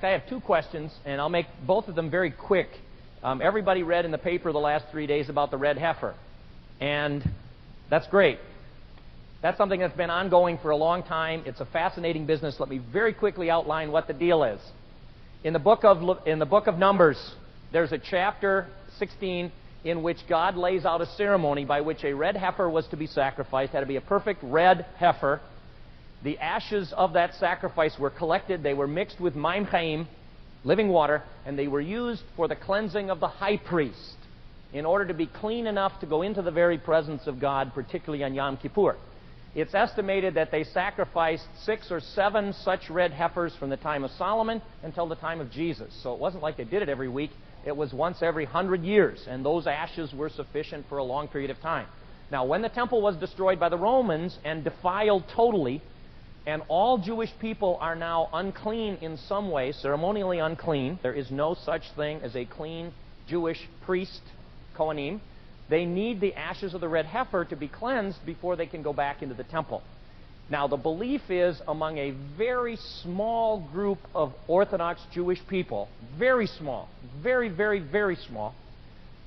I have two questions, and I'll make both of them very quick. Everybody read in the paper the last 3 days about the red heifer, and that's great. That's something that's been ongoing for a long time. It's a fascinating business. Let me very quickly outline what the deal is. In the book of Numbers, there's a chapter 16 in which God lays out a ceremony by which a red heifer was to be sacrificed. It had to be a perfect red heifer. The ashes of that sacrifice were collected. They were mixed with maim chaim, living water, and they were used for the cleansing of the high priest in order to be clean enough to go into the very presence of God, particularly on Yom Kippur. It's estimated that they sacrificed 6 or 7 such red heifers from the time of Solomon until the time of Jesus. So it wasn't like they did it every week. It was once every 100 years, and those ashes were sufficient for a long period of time. Now, when the temple was destroyed by the Romans and defiled totally, and all Jewish people are now unclean in some way, ceremonially unclean. There is no such thing as a clean Jewish priest, Kohanim. They need the ashes of the red heifer to be cleansed before they can go back into the temple. Now, the belief is among a very small group of Orthodox Jewish people, very small, very, very, very small,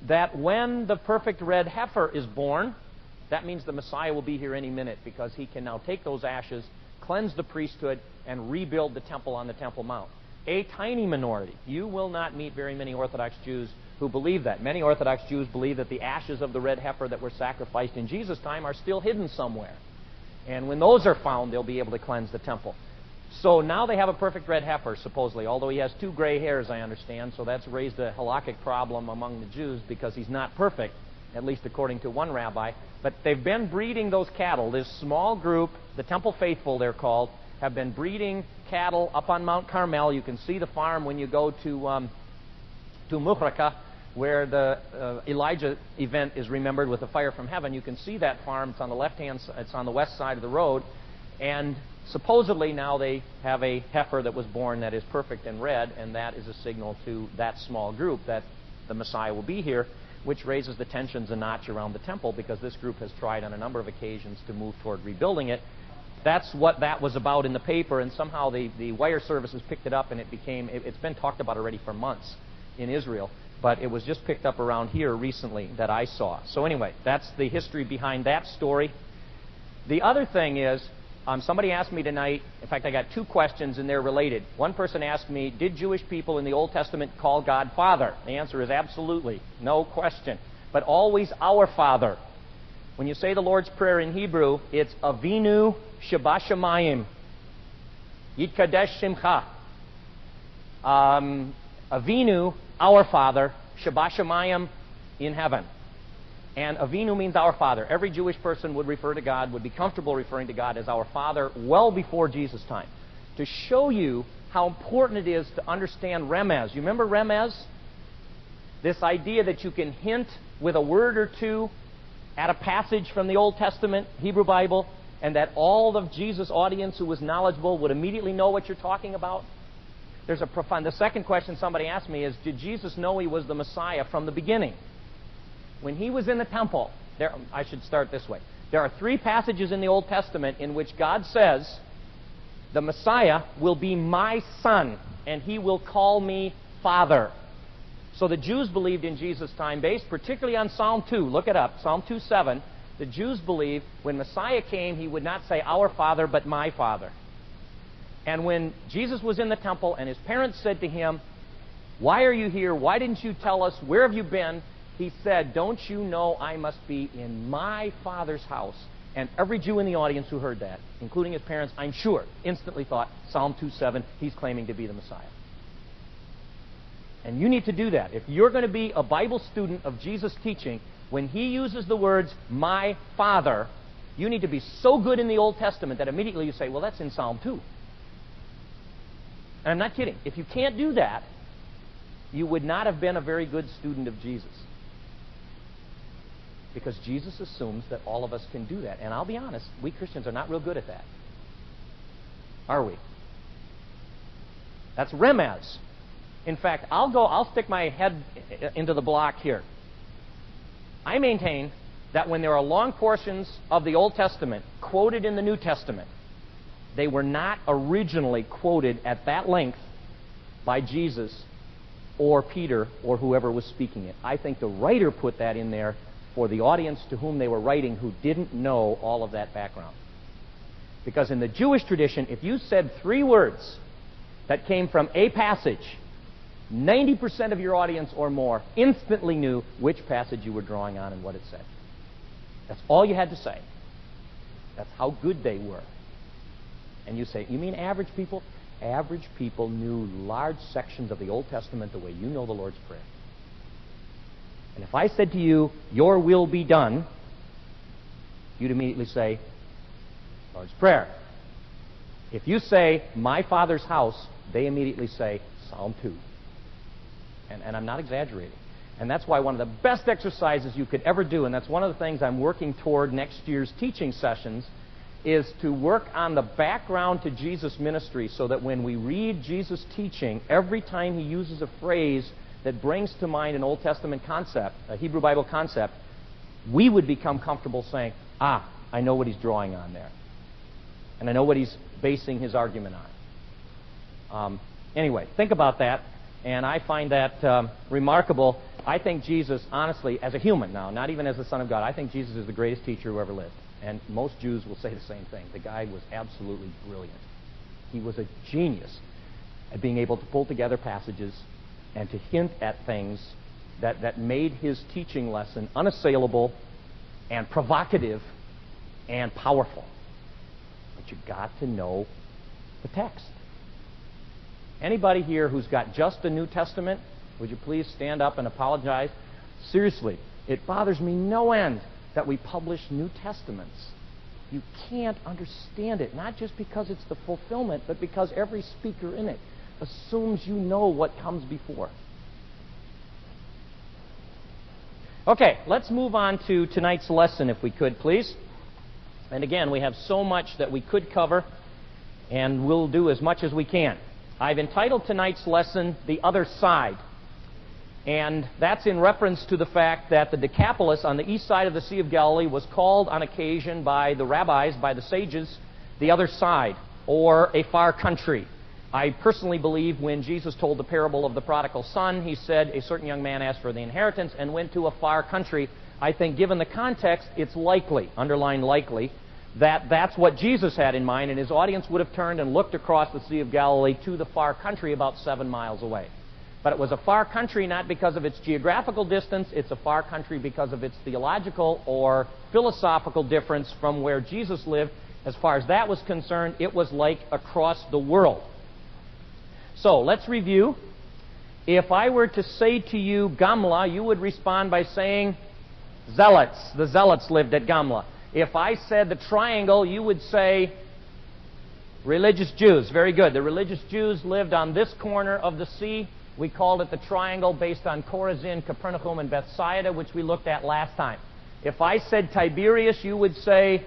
that when the perfect red heifer is born, that means the Messiah will be here any minute, because he can now take those ashes, cleanse the priesthood, and rebuild the temple on the Temple Mount. A tiny minority. You will not meet very many Orthodox Jews who believe that. Many Orthodox Jews believe that the ashes of the red heifer that were sacrificed in Jesus' time are still hidden somewhere. And when those are found, they'll be able to cleanse the temple. So now they have a perfect red heifer, supposedly, although he has 2 gray hairs, I understand, so that's raised a halakhic problem among the Jews because he's not perfect, at least according to one rabbi. But they've been breeding those cattle. This small group, the Temple Faithful they're called, have been breeding cattle up on Mount Carmel. You can see the farm when you go to Muhraka, where the Elijah event is remembered with the fire from heaven. You can see that farm. It's on the left-hand side. It's on the west side of the road. And supposedly now they have a heifer that was born that is perfect and red, and that is a signal to that small group that the Messiah will be here, which raises the tensions a notch around the temple, because this group has tried on a number of occasions to move toward rebuilding it. That's what that was about in the paper, and somehow the wire services picked it up, and it's been talked about already for months in Israel, but it was just picked up around here recently that I saw. So anyway, that's the history behind that story. The other thing is, somebody asked me tonight, in fact I got 2 questions and they're related. One person asked me, did Jewish people in the Old Testament call God Father? The answer is absolutely, no question. But always our Father. When you say the Lord's Prayer in Hebrew, it's Avinu Shebashamayim, Yitkadesh Shimcha. Avinu, our Father, Shebashamayim, in heaven. And Avinu means our Father. Every Jewish person would refer to God, would be comfortable referring to God as our Father well before Jesus' time. To show you how important it is to understand remez. You remember remez? This idea that you can hint with a word or two at a passage from the Old Testament, Hebrew Bible, and that all of Jesus' audience who was knowledgeable would immediately know what you're talking about. There's a profound... The second question somebody asked me is, did Jesus know he was the Messiah from the beginning? When he was in the temple, I should start this way. There are 3 passages in the Old Testament in which God says, the Messiah will be my son, and he will call me Father. So the Jews believed in Jesus' time, based particularly on Psalm 2. Look it up, Psalm 2:7. The Jews believed when Messiah came, he would not say our Father, but my Father. And when Jesus was in the temple and his parents said to him, why are you here? Why didn't you tell us? Where have you been? He said, don't you know I must be in my Father's house? And every Jew in the audience who heard that, including his parents, I'm sure, instantly thought, Psalm 2:7, he's claiming to be the Messiah. And you need to do that. If you're going to be a Bible student of Jesus' teaching, when he uses the words, my Father, you need to be so good in the Old Testament that immediately you say, well, that's in Psalm 2. And I'm not kidding. If you can't do that, you would not have been a very good student of Jesus. Because Jesus assumes that all of us can do that. And I'll be honest, we Christians are not real good at that. Are we? That's remez. In fact, I'll stick my head into the block here. I maintain that when there are long portions of the Old Testament quoted in the New Testament, they were not originally quoted at that length by Jesus or Peter or whoever was speaking it. I think the writer put that in there for the audience to whom they were writing who didn't know all of that background. Because in the Jewish tradition, if you said 3 words that came from a passage, 90% of your audience or more instantly knew which passage you were drawing on and what it said. That's all you had to say. That's how good they were. And you say, you mean average people? Average people knew large sections of the Old Testament the way you know the Lord's Prayer. And if I said to you, your will be done, you'd immediately say, Lord's Prayer. If you say, my Father's house, they immediately say, Psalm 2. And I'm not exaggerating. And that's why one of the best exercises you could ever do, and that's one of the things I'm working toward next year's teaching sessions, is to work on the background to Jesus' ministry so that when we read Jesus' teaching, every time he uses a phrase that brings to mind an Old Testament concept, a Hebrew Bible concept, we would become comfortable saying, I know what he's drawing on there. And I know what he's basing his argument on. Anyway, think about that. And I find that remarkable. I think Jesus, honestly, as a human now, not even as the Son of God, I think Jesus is the greatest teacher who ever lived. And most Jews will say the same thing. The guy was absolutely brilliant. He was a genius at being able to pull together passages and to hint at things that made his teaching lesson unassailable and provocative and powerful. But you've got to know the text. Anybody here who's got just a New Testament, would you please stand up and apologize? Seriously, it bothers me no end that we publish New Testaments. You can't understand it, not just because it's the fulfillment, but because every speaker in it assumes you know what comes before. Okay, let's move on to tonight's lesson, if we could, please. And again, we have so much that we could cover, and we'll do as much as we can. I've entitled tonight's lesson, The Other Side. And that's in reference to the fact that the Decapolis on the east side of the Sea of Galilee was called on occasion by the rabbis, by the sages, the other side, or a far country. I personally believe when Jesus told the parable of the prodigal son, he said a certain young man asked for the inheritance and went to a far country. I think given the context, it's likely, underline likely, that that's what Jesus had in mind, and his audience would have turned and looked across the Sea of Galilee to the far country about 7 miles away. But it was a far country not because of its geographical distance, it's a far country because of its theological or philosophical difference from where Jesus lived. As far as that was concerned, it was like across the world. So, let's review. If I were to say to you Gamla, you would respond by saying Zealots. The Zealots lived at Gamla. If I said the triangle, you would say religious Jews. Very good. The religious Jews lived on this corner of the sea. We called it the triangle based on Chorazin, Capernaum, and Bethsaida, which we looked at last time. If I said Tiberias, you would say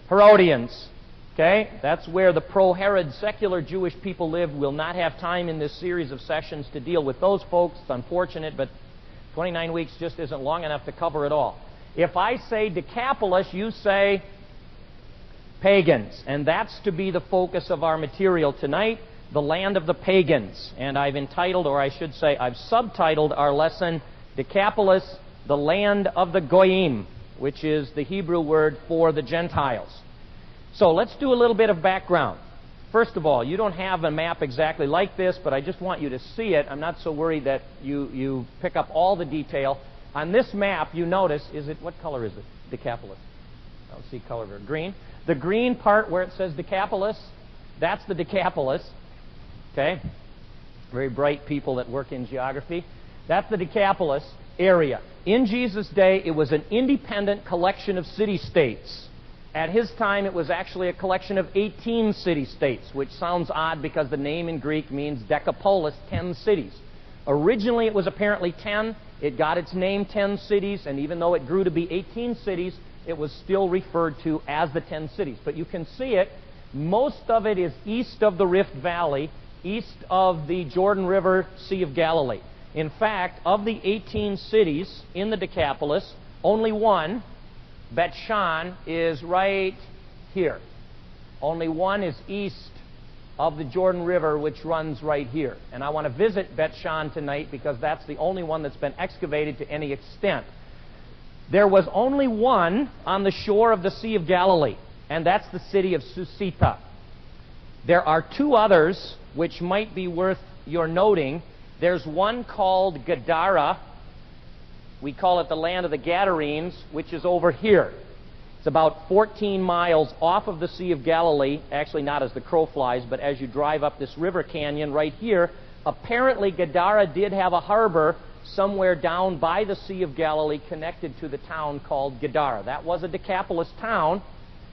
Herodians. Okay? That's where the pro-Herod secular Jewish people lived. We'll not have time in this series of sessions to deal with those folks. It's unfortunate, but 29 weeks just isn't long enough to cover it all. If I say Decapolis, you say pagans. And that's to be the focus of our material tonight, the land of the pagans. And I've entitled, or I should say, I've subtitled our lesson, Decapolis, the land of the Goyim, which is the Hebrew word for the Gentiles. So let's do a little bit of background. First of all, you don't have a map exactly like this, but I just want you to see it. I'm not so worried that you pick up all the detail. On this map, you notice, what color is it? Decapolis. I don't see color there. Green. The green part where it says Decapolis, that's the Decapolis. Okay? Very bright people that work in geography. That's the Decapolis area. In Jesus' day, it was an independent collection of city-states. At his time, it was actually a collection of 18 city-states, which sounds odd because the name in Greek means Decapolis, 10 cities. Originally, it was apparently 10. It got its name 10 cities, and even though it grew to be 18 cities, it was still referred to as the 10 cities. But you can see it. Most of it is east of the Rift Valley, east of the Jordan River, Sea of Galilee. In fact, of the 18 cities in the Decapolis, only one, Bet-Shan, is right here. Only one is east of the Jordan River, which runs right here. And I want to visit Bet Shan tonight because that's the only one that's been excavated to any extent. There was only one on the shore of the Sea of Galilee, and that's the city of Susita. There are two others which might be worth your noting. There's one called Gadara. We call it the land of the Gadarenes, which is over here. It's about 14 miles off of the Sea of Galilee, actually not as the crow flies, but as you drive up this river canyon right here. Apparently Gadara did have a harbor somewhere down by the Sea of Galilee connected to the town called Gadara. That was a Decapolis town,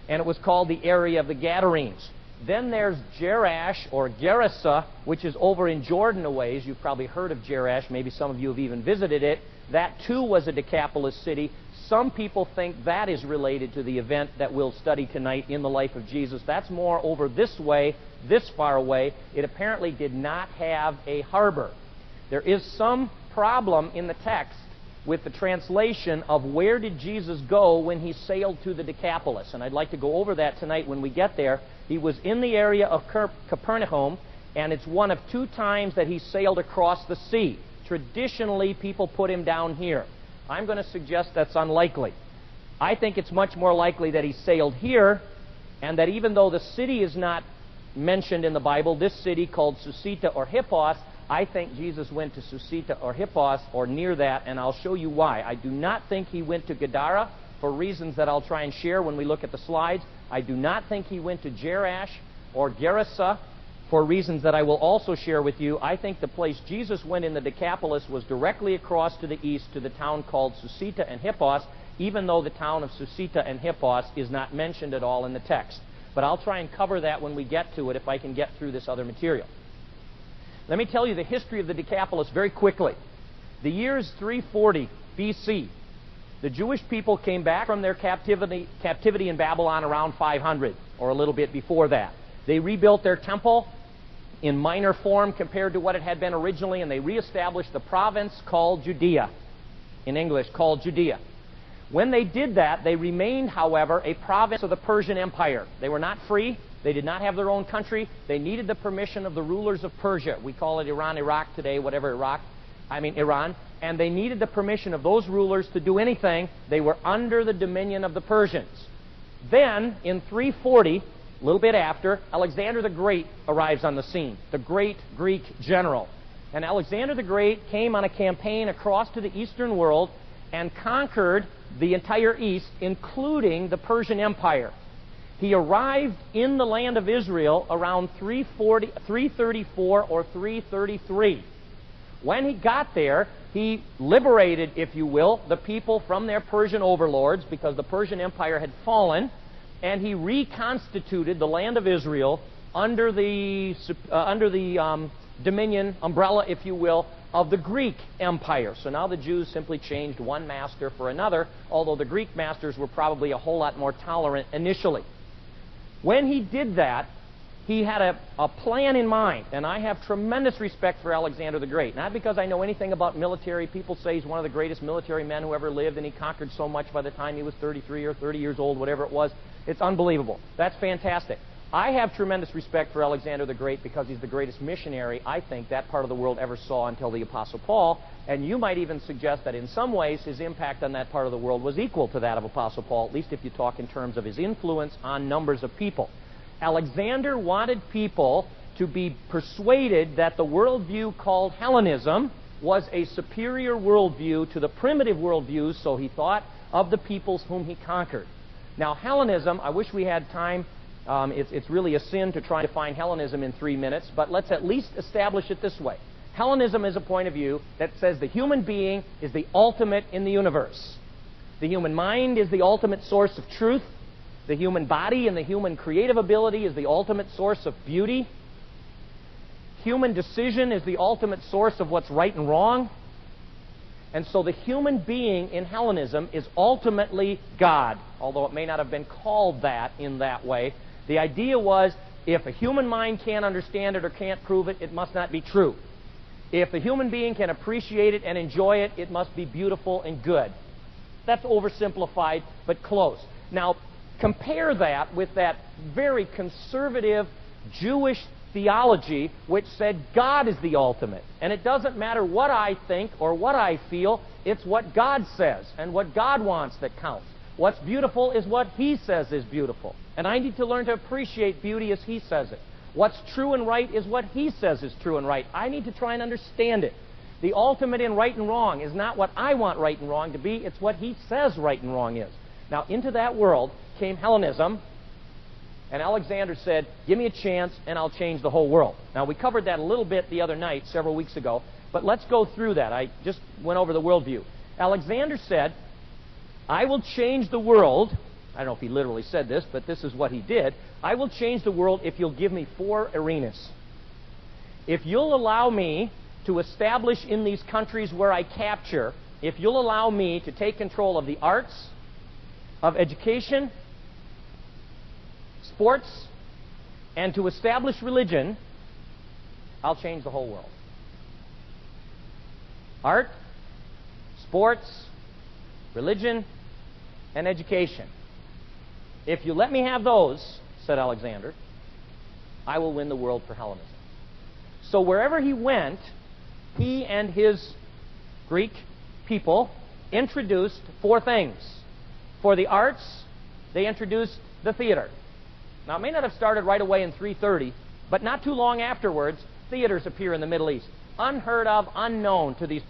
and it was called the area of the Gadarenes. Then there's Jerash, or Gerasa, which is over in Jordan a ways. You've probably heard of Jerash. Maybe some of you have even visited it. That too was a Decapolis city. Some people think that is related to the event that we'll study tonight in the life of Jesus. That's more over this way, this far away. It apparently did not have a harbor. There is some problem in the text with the translation of where did Jesus go when he sailed to the Decapolis. And I'd like to go over that tonight when we get there. He was in the area of Capernaum, and it's one of two times that he sailed across the sea. Traditionally, people put him down here. I'm going to suggest that's unlikely. I think it's much more likely that he sailed here, and that even though the city is not mentioned in the Bible, this city called Susita or Hippos, I think Jesus went to Susita or Hippos or near that, and I'll show you why. I do not think he went to Gadara for reasons that I'll try and share when we look at the slides. I do not think he went to Jerash or Gerasa for reasons that I will also share with you. I think the place Jesus went in the Decapolis was directly across to the east to the town called Susita and Hippos, even though the town of Susita and Hippos is not mentioned at all in the text. But I'll try and cover that when we get to it if I can get through this other material. Let me tell you the history of the Decapolis very quickly. The year is 340 BC. The Jewish people came back from their captivity in Babylon around 500, or a little bit before that. They rebuilt their temple in minor form compared to what it had been originally, and they reestablished the province called Judea, in English called Judea. When they did that, they remained, however, a province of the Persian Empire. They were not free. They did not have their own country. They needed the permission of the rulers of Persia. We call it Iran, Iraq today, whatever Iran. And they needed the permission of those rulers to do anything. They were under the dominion of the Persians. Then, in 340, a little bit after, Alexander the Great arrives on the scene, the great Greek general. And Alexander the Great came on a campaign across to the Eastern world and conquered the entire East, including the Persian Empire. He arrived in the land of Israel around 334 or 333. When he got there, he liberated, if you will, the people from their Persian overlords because the Persian Empire had fallen, and he reconstituted the land of Israel under the dominion, umbrella, if you will, of the Greek Empire. So now the Jews simply changed one master for another, although the Greek masters were probably a whole lot more tolerant initially. When he did that, he had a plan in mind, and I have tremendous respect for Alexander the Great. Not because I know anything about military. People say he's one of the greatest military men who ever lived, and he conquered so much by the time he was 33 or 30 years old, whatever it was. It's unbelievable. That's fantastic. I have tremendous respect for Alexander the Great because he's the greatest missionary I think that part of the world ever saw until the Apostle Paul, and you might even suggest that in some ways his impact on that part of the world was equal to that of Apostle Paul, at least if you talk in terms of his influence on numbers of people. Alexander wanted people to be persuaded that the worldview called Hellenism was a superior worldview to the primitive worldviews, so he thought, of the peoples whom he conquered. Now, Hellenism, I wish we had time. It's really a sin to try to define Hellenism in 3 minutes, but let's at least establish it this way. Hellenism is a point of view that says the human being is the ultimate in the universe. The human mind is the ultimate source of truth. The human body and the human creative ability is the ultimate source of beauty. Human decision is the ultimate source of what's right and wrong. And so the human being in Hellenism is ultimately God, although it may not have been called that in that way. The idea was, if a human mind can't understand it or can't prove it, it must not be true. If a human being can appreciate it and enjoy it, it must be beautiful and good. That's oversimplified, but close. Now, compare that with that very conservative Jewish theology which said God is the ultimate. And it doesn't matter what I think or what I feel, it's what God says and what God wants that counts. What's beautiful is what He says is beautiful. And I need to learn to appreciate beauty as He says it. What's true and right is what He says is true and right. I need to try and understand it. The ultimate in right and wrong is not what I want right and wrong to be, it's what He says right and wrong is. Now, into that world came Hellenism, and Alexander said, give me a chance and I'll change the whole world. Now, we covered that a little bit the other night, several weeks ago, but let's go through that. I just went over the worldview. Alexander said, I will change the world. I don't know if he literally said this, but this is what he did. I will change the world if you'll give me 4 arenas. If you'll allow me to establish in these countries where I capture, if you'll allow me to take control of the arts, of education, sports, and to establish religion, I'll change the whole world. Art, sports, religion, and education. If you let me have those, said Alexander, I will win the world for Hellenism. So wherever he went, he and his Greek people introduced 4 things. For the arts, they introduced the theater. Now, it may not have started right away in 330, but not too long afterwards, theaters appear in the Middle East. Unheard of, unknown to these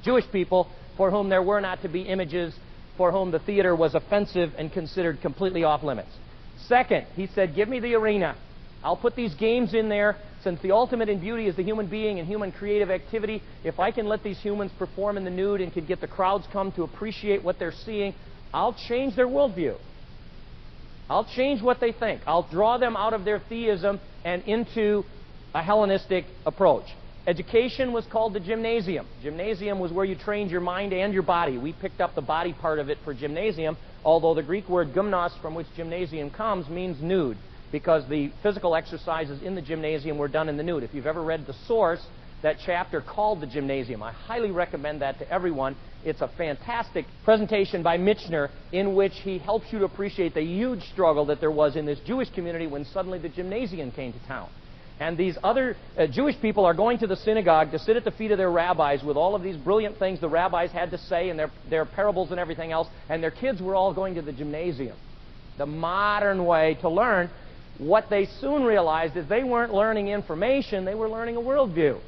Jewish people for whom there were not to be images, for whom the theater was offensive and considered completely off limits. Second, he said, give me the arena. I'll put these games in there. Since the ultimate in beauty is the human being and human creative activity, if I can let these humans perform in the nude and can get the crowds come to appreciate what they're seeing, I'll change their worldview. I'll change what they think. I'll draw them out of their theism and into a Hellenistic approach. Education was called the gymnasium. Gymnasium was where you trained your mind and your body. We picked up the body part of it for gymnasium, although the Greek word gymnos, from which gymnasium comes, means nude, because the physical exercises in the gymnasium were done in the nude. If you've ever read The Source, that chapter called the gymnasium, I highly recommend that to everyone. It's a fantastic presentation by Michener in which he helps you to appreciate the huge struggle that there was in this Jewish community when suddenly the gymnasium came to town. And these other Jewish people are going to the synagogue to sit at the feet of their rabbis with all of these brilliant things the rabbis had to say and their parables and everything else, and their kids were all going to the gymnasium. The modern way to learn. What they soon realized is they weren't learning information, they were learning a worldview.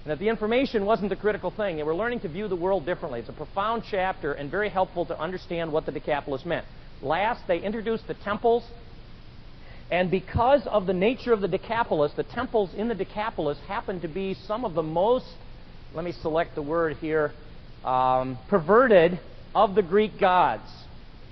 And that the information wasn't the critical thing. They were learning to view the world differently. It's a profound chapter and very helpful to understand what the Decapolis meant. Last, they introduced the temples. And because of the nature of the Decapolis, the temples in the Decapolis happened to be some of the most, let me select the word here, perverted of the Greek gods.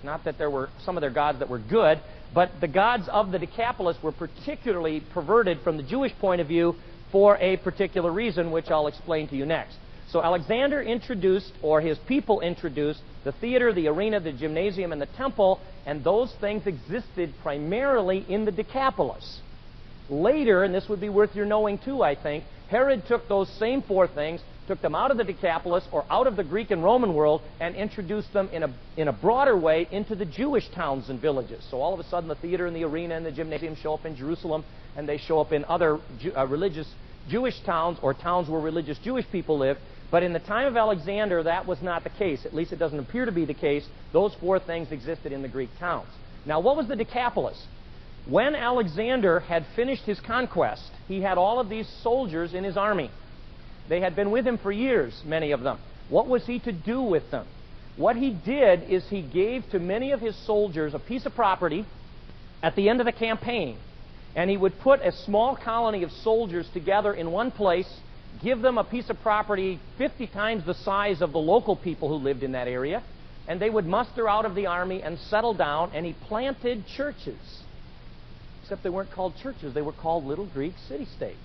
Not that there were some of their gods that were good, but the gods of the Decapolis were particularly perverted from the Jewish point of view for a particular reason, which I'll explain to you next. So Alexander introduced, or his people introduced, the theater, the arena, the gymnasium, and the temple, and those things existed primarily in the Decapolis. Later, and this would be worth your knowing too, I think, Herod took those same 4 things, took them out of the Decapolis or out of the Greek and Roman world, and introduced them in a broader way into the Jewish towns and villages. So all of a sudden the theater and the arena and the gymnasium show up in Jerusalem, and they show up in other religious Jewish towns or towns where religious Jewish people live. But in the time of Alexander, that was not the case. At least it doesn't appear to be the case. Those 4 things existed in the Greek towns. Now, what was the Decapolis? When Alexander had finished his conquest, he had all of these soldiers in his army. They had been with him for years, many of them. What was he to do with them? What he did is he gave to many of his soldiers a piece of property at the end of the campaign. And he would put a small colony of soldiers together in one place, give them a piece of property 50 times the size of the local people who lived in that area, and they would muster out of the army and settle down, and he planted churches. Except they weren't called churches, they were called little Greek city-states.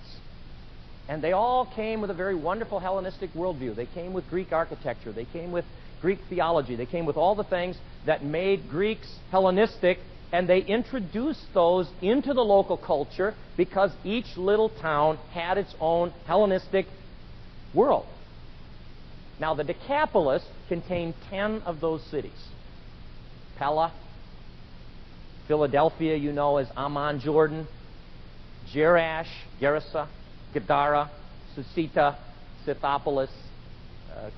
And they all came with a very wonderful Hellenistic worldview. They came with Greek architecture, they came with Greek theology, they came with all the things that made Greeks Hellenistic, and they introduced those into the local culture because each little town had its own Hellenistic world. Now, the Decapolis contained 10 of those cities. Pella, Philadelphia, you know as Amman, Jordan, Jerash, Gerasa, Gadara, Susita, Scythopolis,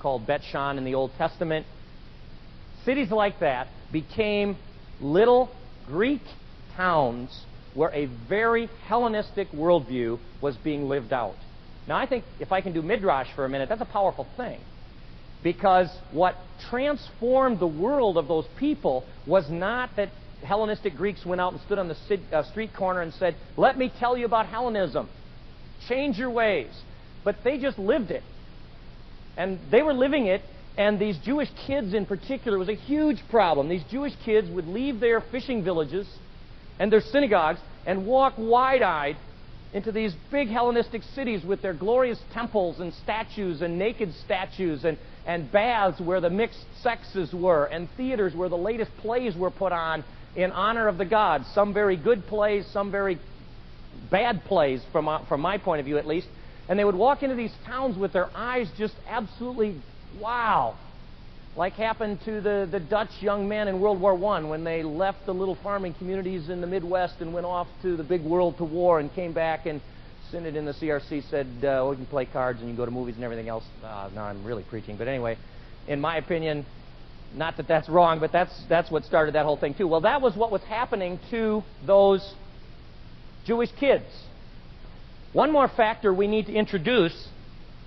called Bet-Shan in the Old Testament. Cities like that became little Greek towns where a very Hellenistic worldview was being lived out. Now, I think if I can do midrash for a minute, that's a powerful thing. Because what transformed the world of those people was not that Hellenistic Greeks went out and stood on the street corner and said, "Let me tell you about Hellenism. Change your ways." But they just lived it. And they were living it, and these Jewish kids in particular was a huge problem. These Jewish kids would leave their fishing villages and their synagogues and walk wide-eyed into these big Hellenistic cities with their glorious temples and statues and naked statues and baths where the mixed sexes were, and theaters where the latest plays were put on in honor of the gods. Some very good plays, some very bad plays from my point of view at least. And they would walk into these towns with their eyes just absolutely wow. Like happened to the Dutch young men in World War I when they left the little farming communities in the Midwest and went off to the big world to war and came back, and Synod in the CRC said, we can play cards and you can go to movies and everything else. Now I'm really preaching. But anyway, in my opinion, not that that's wrong, but that's what started that whole thing too. Well, that was what was happening to those Jewish kids. One more factor we need to introduce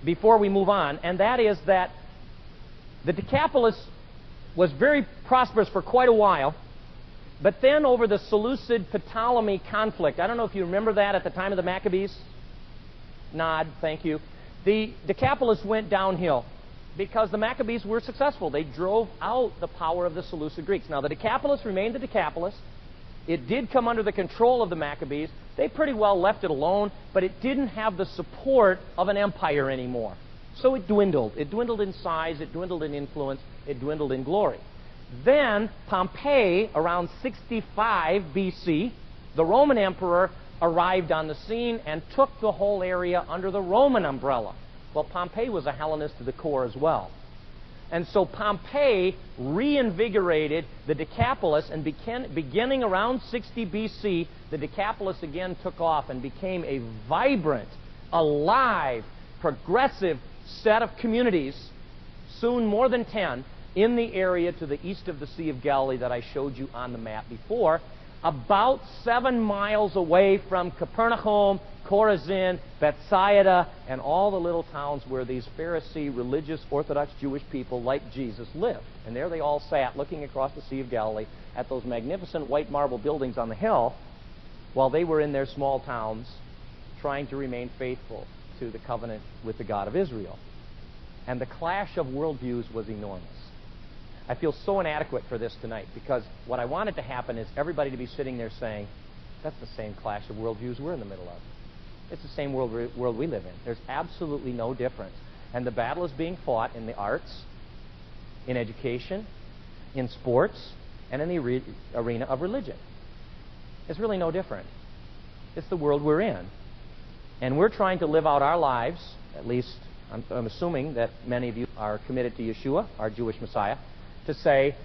before we move on, and that is that the Decapolis was very prosperous for quite a while, but then over the Seleucid-Ptolemy conflict, I don't know if you remember that at the time of the Maccabees. Nod, thank you. The Decapolis went downhill because the Maccabees were successful. They drove out the power of the Seleucid Greeks. Now, the Decapolis remained the Decapolis. It did come under the control of the Maccabees. They pretty well left it alone, but it didn't have the support of an empire anymore. So it dwindled. It dwindled in size, it dwindled in influence, it dwindled in glory. Then Pompey, around 65 BC, the Roman emperor arrived on the scene and took the whole area under the Roman umbrella. Well, Pompey was a Hellenist to the core as well. And so Pompey reinvigorated the Decapolis, and beginning around 60 BC, the Decapolis again took off and became a vibrant, alive, progressive set of communities, soon more than 10, in the area to the east of the Sea of Galilee that I showed you on the map before, about 7 miles away from Capernaum, Chorazin, Bethsaida, and all the little towns where these Pharisee, religious, Orthodox Jewish people like Jesus lived. And there they all sat looking across the Sea of Galilee at those magnificent white marble buildings on the hill while they were in their small towns trying to remain faithful to the covenant with the God of Israel. And the clash of worldviews was enormous. I feel so inadequate for this tonight because what I wanted to happen is everybody to be sitting there saying, that's the same clash of worldviews we're in the middle of. It's the same world we live in. There's absolutely no difference. And the battle is being fought in the arts, in education, in sports, and in the arena of religion. It's really no different. It's the world we're in. And we're trying to live out our lives, at least I'm assuming that many of you are committed to Yeshua, our Jewish Messiah, to say,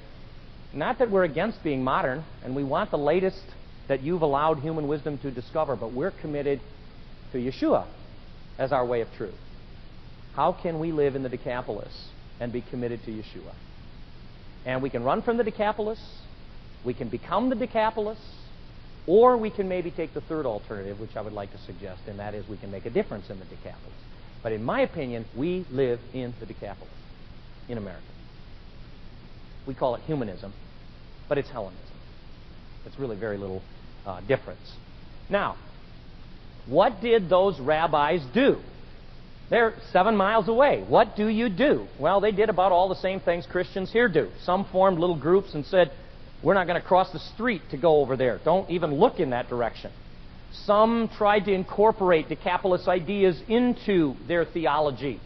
not that we're against being modern, and we want the latest that you've allowed human wisdom to discover, but we're committed to Yeshua as our way of truth. How can we live in the Decapolis and be committed to Yeshua? And we can run from the Decapolis, we can become the Decapolis, or we can maybe take the third alternative, which I would like to suggest, and that is we can make a difference in the Decapolis. But in my opinion, we live in the Decapolis in America. We call it humanism, but it's Hellenism. It's really very little difference. Now, what did those rabbis do? They're 7 miles away. What do you do? Well, they did about all the same things Christians here do. Some formed little groups and said, we're not going to cross the street to go over there. Don't even look in that direction. Some tried to incorporate Decapolis ideas into their theology.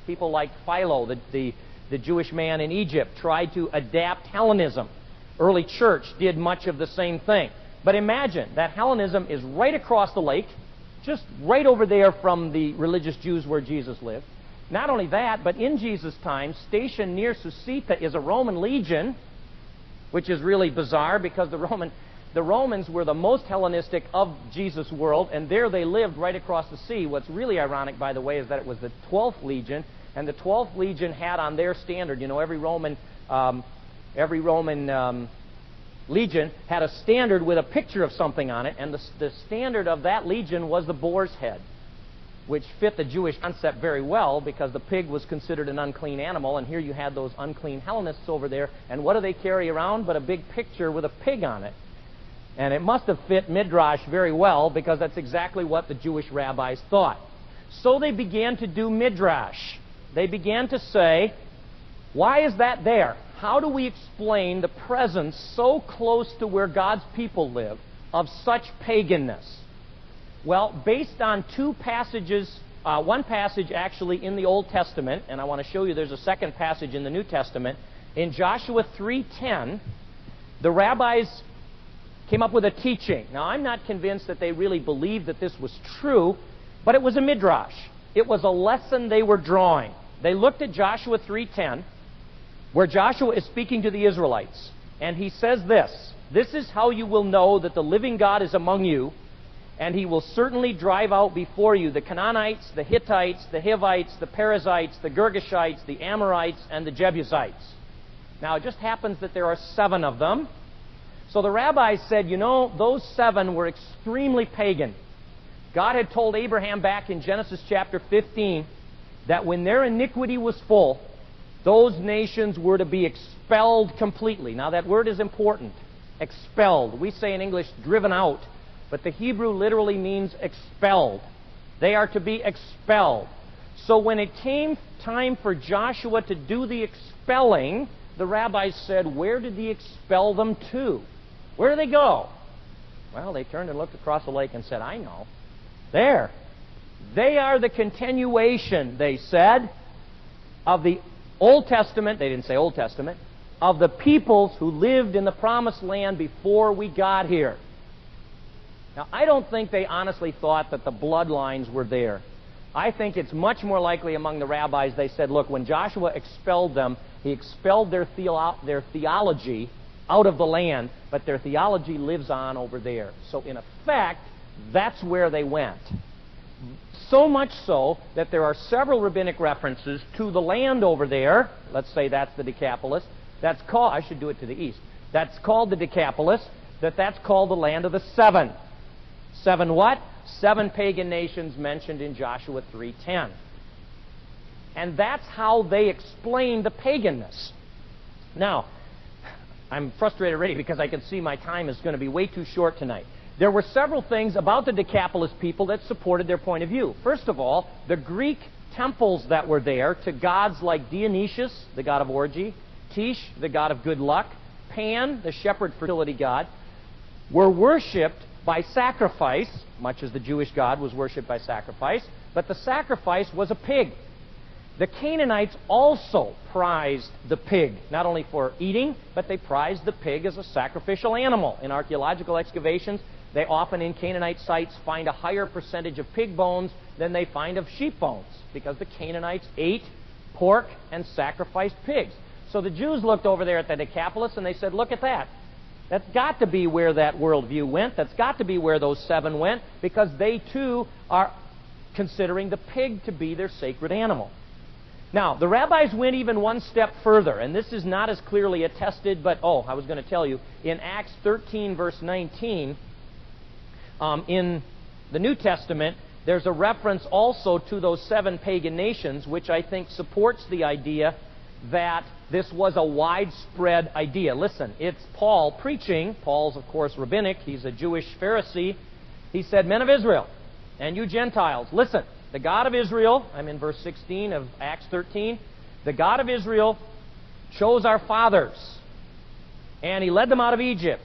People like Philo, the Jewish man in Egypt, tried to adapt Hellenism. Early church did much of the same thing. But imagine that Hellenism is right across the lake, just right over there from the religious Jews where Jesus lived. Not only that, but in Jesus' time, stationed near Susita is a Roman legion, which is really bizarre because the the Romans were the most Hellenistic of Jesus' world, and there they lived right across the sea. What's really ironic, by the way, is that it was the 12th Legion, and the 12th Legion had on their standard, you know, every Roman legion had a standard with a picture of something on it, and the standard of that legion was the boar's head, which fit the Jewish concept very well because the pig was considered an unclean animal, and here you had those unclean Hellenists over there, and what do they carry around but a big picture with a pig on it? And it must have fit Midrash very well because that's exactly what the Jewish rabbis thought. So they began to do Midrash. They began to say, why is that there? How do we explain the presence so close to where God's people live of such paganness? Well, based on two passages, one passage actually in the Old Testament, and I want to show you there's a second passage in the New Testament. In Joshua 3:10, the rabbis came up with a teaching. Now, I'm not convinced that they really believed that this was true, but it was a midrash. It was a lesson they were drawing. They looked at Joshua 3:10, where Joshua is speaking to the Israelites, and he says this, "This is how you will know that the living God is among you, and he will certainly drive out before you the Canaanites, the Hittites, the Hivites, the Perizzites, the Girgashites, the Amorites, and the Jebusites." Now, it just happens that there are 7 of them. So the rabbis said, you know, those 7 were extremely pagan. God had told Abraham back in Genesis chapter 15 that when their iniquity was full, those nations were to be expelled completely. Now, that word is important. Expelled. We say in English, driven out. But the Hebrew literally means expelled. They are to be expelled. So when it came time for Joshua to do the expelling, the rabbis said, where did he expel them to? Where do they go? Well, they turned and looked across the lake and said, I know. There. They are the continuation, they said, of the Old Testament, they didn't say Old Testament, of the peoples who lived in the Promised Land before we got here. Now, I don't think they honestly thought that the bloodlines were there. I think it's much more likely among the rabbis they said, look, when Joshua expelled them, he expelled their theology out of the land, but their theology lives on over there. So in effect, that's where they went. So much so that there are several rabbinic references to the land over there. Let's say that's the Decapolis. That's called, I should do it to the east. That's called the Decapolis. That's called the land of the 7. 7 what? 7 pagan nations mentioned in Joshua 3:10. And that's how they explain the paganness. Now, I'm frustrated already because I can see my time is going to be way too short tonight. There were several things about the Decapolis people that supported their point of view. First of all, the Greek temples that were there to gods like Dionysius, the god of orgy, Tish, the god of good luck, Pan, the shepherd fertility god, were worshipped by sacrifice, much as the Jewish god was worshipped by sacrifice, but the sacrifice was a pig. The Canaanites also prized the pig, not only for eating, but they prized the pig as a sacrificial animal. In archaeological excavations, they often in Canaanite sites find a higher percentage of pig bones than they find of sheep bones, because the Canaanites ate pork and sacrificed pigs. So the Jews looked over there at the Decapolis and they said, look at that. That's got to be where that worldview went. That's got to be where those 7 went, because they too are considering the pig to be their sacred animal. Now, the rabbis went even one step further, and this is not as clearly attested, but, I was going to tell you, in Acts 13, verse 19, in the New Testament, there's a reference also to those 7 pagan nations, which I think supports the idea that this was a widespread idea. Listen, it's Paul preaching. Paul's, of course, rabbinic. He's a Jewish Pharisee. He said, men of Israel, and you Gentiles, listen. The God of Israel, I'm in verse 16 of Acts 13, the God of Israel chose our fathers, and he led them out of Egypt.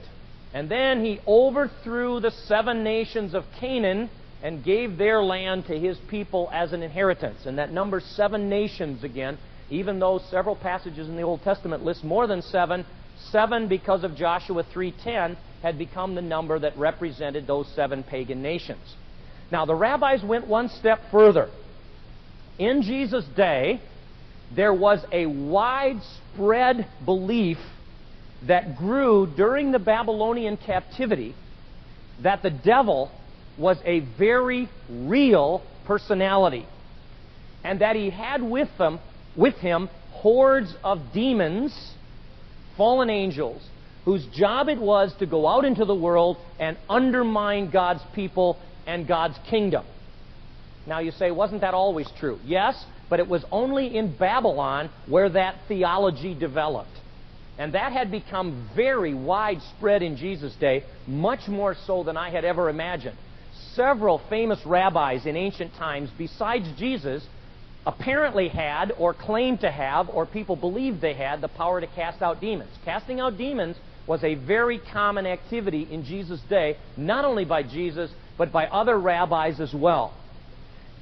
And then he overthrew the 7 nations of Canaan and gave their land to his people as an inheritance. And that number 7 nations again, even though several passages in the Old Testament list more than 7, 7 because of Joshua 3:10 had become the number that represented those 7 pagan nations. Now, the rabbis went one step further. In Jesus' day, there was a widespread belief that grew during the Babylonian captivity that the devil was a very real personality, and that he had with him hordes of demons, fallen angels, whose job it was to go out into the world and undermine God's people and God's kingdom. Now you say, wasn't that always true? Yes, but it was only in Babylon where that theology developed. And that had become very widespread in Jesus' day, much more so than I had ever imagined. Several famous rabbis in ancient times, besides Jesus, apparently had, or claimed to have, or people believed they had, the power to cast out demons. Casting out demons was a very common activity in Jesus' day, not only by Jesus, but by other rabbis as well.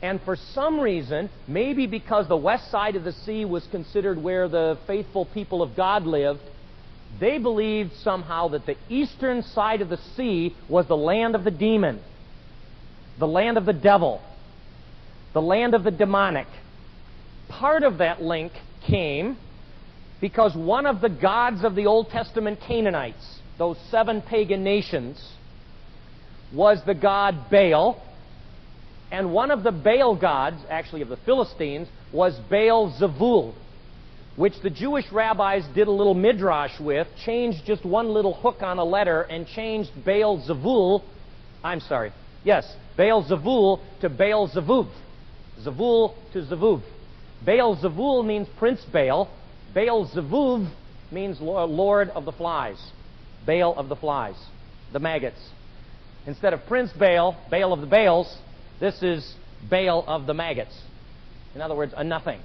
And for some reason, maybe because the west side of the sea was considered where the faithful people of God lived, they believed somehow that the eastern side of the sea was the land of the demon, the land of the devil, the land of the demonic. Part of that link came because one of the gods of the Old Testament Canaanites, those 7 pagan nations, was the god Baal. And one of the Baal gods, actually of the Philistines, was Baal-Zebul, which the Jewish rabbis did a little midrash with, changed just one little hook on a letter, and changed Baal-Zebul to Baal-Zevuv. Zevul to Zevuv. Baal-Zebul means Prince Baal. Baal-Zevuv means Lord of the flies. Baal of the flies, the maggots. Instead of Prince Baal, Baal of the Baals, this is Baal of the maggots. In other words, a nothing.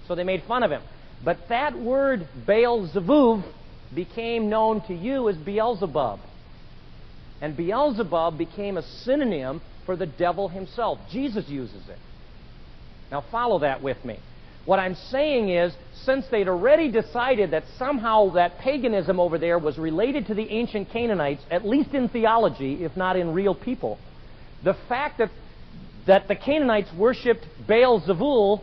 So they made fun of him. But that word Baal-Zevuv became known to you as Beelzebub. And Beelzebub became a synonym for the devil himself. Jesus uses it. Now follow that with me. What I'm saying is, since they'd already decided that somehow that paganism over there was related to the ancient Canaanites, at least in theology, if not in real people, the fact that the Canaanites worshipped Baal-Zebul,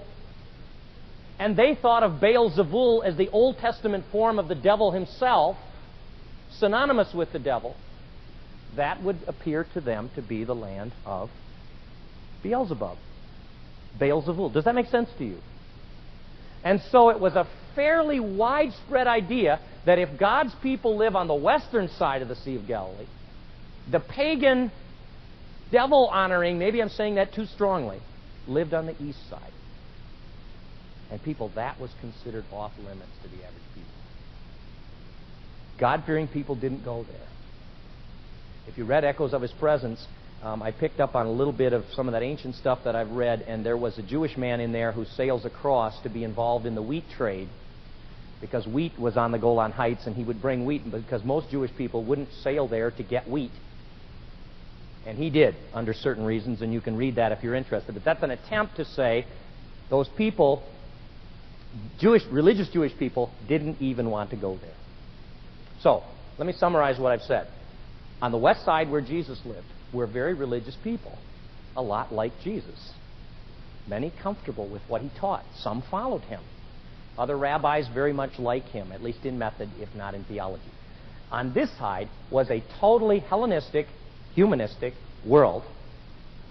and they thought of Baal-Zebul as the Old Testament form of the devil himself, synonymous with the devil, that would appear to them to be the land of Beelzebub. Baal-Zebul. Does that make sense to you? And so it was a fairly widespread idea that if God's people live on the western side of the Sea of Galilee, the pagan, devil-honoring, maybe I'm saying that too strongly, lived on the east side. And people, that was considered off limits to the average people. God-fearing people didn't go there. If you read Echoes of His Presence, I picked up on a little bit of some of that ancient stuff that I've read, and there was a Jewish man in there who sails across to be involved in the wheat trade because wheat was on the Golan Heights, and he would bring wheat because most Jewish people wouldn't sail there to get wheat. And he did, under certain reasons, and you can read that if you're interested. But that's an attempt to say those people, religious Jewish people, didn't even want to go there. So, let me summarize what I've said. On the west side where Jesus lived, were very religious people, a lot like Jesus. Many comfortable with what he taught. Some followed him. Other rabbis very much like him, at least in method, if not in theology. On this side was a totally Hellenistic, humanistic world,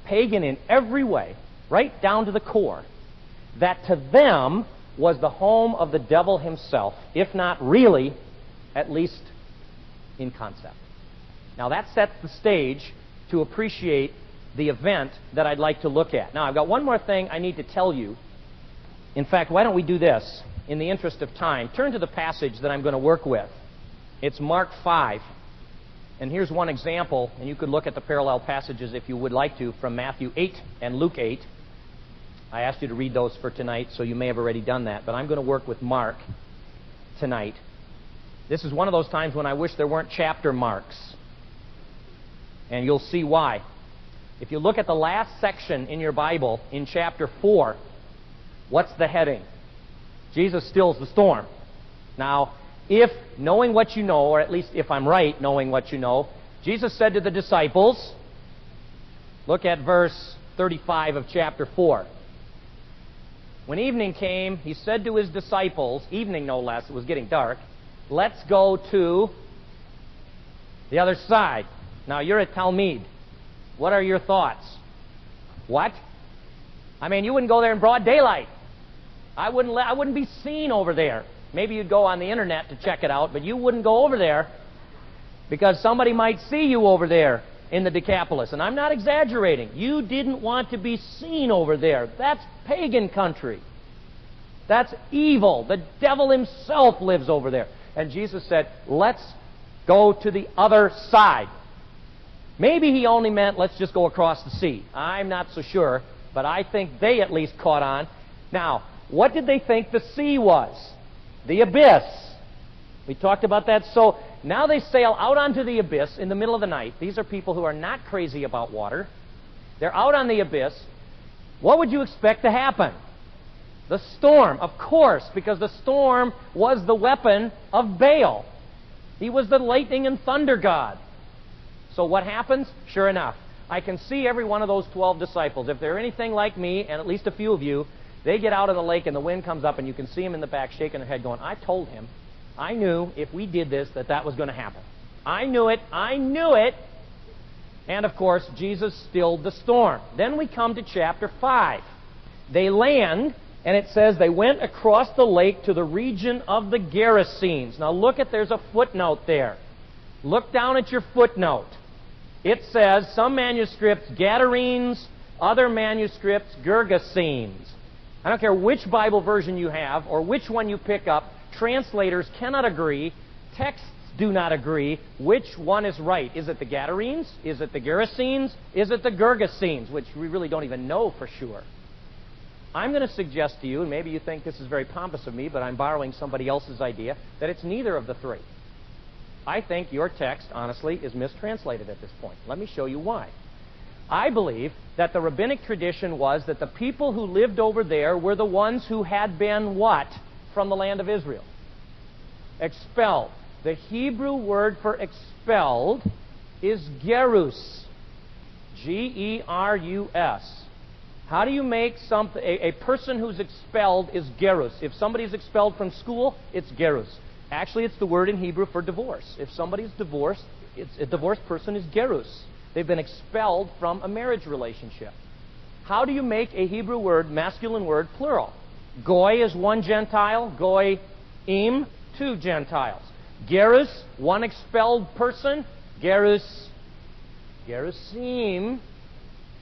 pagan in every way, right down to the core, that to them was the home of the devil himself, if not really, at least in concept. Now that sets the stage to appreciate the event that I'd like to look at. Now, I've got one more thing I need to tell you. In fact, why don't we do this? In the interest of time, turn to the passage that I'm going to work with. It's Mark 5. And here's one example, and you could look at the parallel passages if you would like to, from Matthew 8 and Luke 8. I asked you to read those for tonight, so you may have already done that. But I'm going to work with Mark tonight. This is one of those times when I wish there weren't chapter marks. And you'll see why. If you look at the last section in your Bible, in chapter 4, what's the heading? Jesus stills the storm. Now, if, knowing what you know, or at least if I'm right, knowing what you know, Jesus said to the disciples, look at verse 35 of chapter 4. When evening came, he said to his disciples, evening no less, it was getting dark, let's go to the other side. Now, you're at Talmud. What are your thoughts? What? I mean, you wouldn't go there in broad daylight. I wouldn't be seen over there. Maybe you'd go on the internet to check it out, but you wouldn't go over there because somebody might see you over there in the Decapolis. And I'm not exaggerating. You didn't want to be seen over there. That's pagan country. That's evil. The devil himself lives over there. And Jesus said, let's go to the other side. Maybe he only meant, let's just go across the sea. I'm not so sure, but I think they at least caught on. Now, what did they think the sea was? The abyss. We talked about that. So now they sail out onto the abyss in the middle of the night. These are people who are not crazy about water. They're out on the abyss. What would you expect to happen? The storm, of course, because the storm was the weapon of Baal. He was the lightning and thunder god. So what happens? Sure enough, I can see every one of those 12 disciples. If they're anything like me, and at least a few of you, they get out of the lake and the wind comes up and you can see them in the back shaking their head going, I told him, I knew if we did this that was going to happen. I knew it. I knew it. And of course, Jesus stilled the storm. Then we come to chapter 5. They land, and it says they went across the lake to the region of the Gerasenes. Now look at, there's a footnote there. Look down at your footnote. It says, some manuscripts, Gadarenes, other manuscripts, Gergesenes. I don't care which Bible version you have or which one you pick up, translators cannot agree, texts do not agree, which one is right. Is it the Gadarenes? Is it the Gerasenes? Is it the Gergesenes? Which we really don't even know for sure. I'm going to suggest to you, and maybe you think this is very pompous of me, but I'm borrowing somebody else's idea, that it's neither of the three. I think your text, honestly, is mistranslated at this point. Let me show you why. I believe that the rabbinic tradition was that the people who lived over there were the ones who had been what? From the land of Israel. Expelled. The Hebrew word for expelled is gerus. G-E-R-U-S. How do you make something... A person who's expelled is gerus. If somebody's expelled from school, it's gerus. Actually, it's the word in Hebrew for divorce. If somebody's divorced, a divorced person is gerus. They've been expelled from a marriage relationship. How do you make a Hebrew word, masculine word, plural? Goy is one Gentile. Goy-im, two Gentiles. Gerus, one expelled person. Gerus, Gerusim,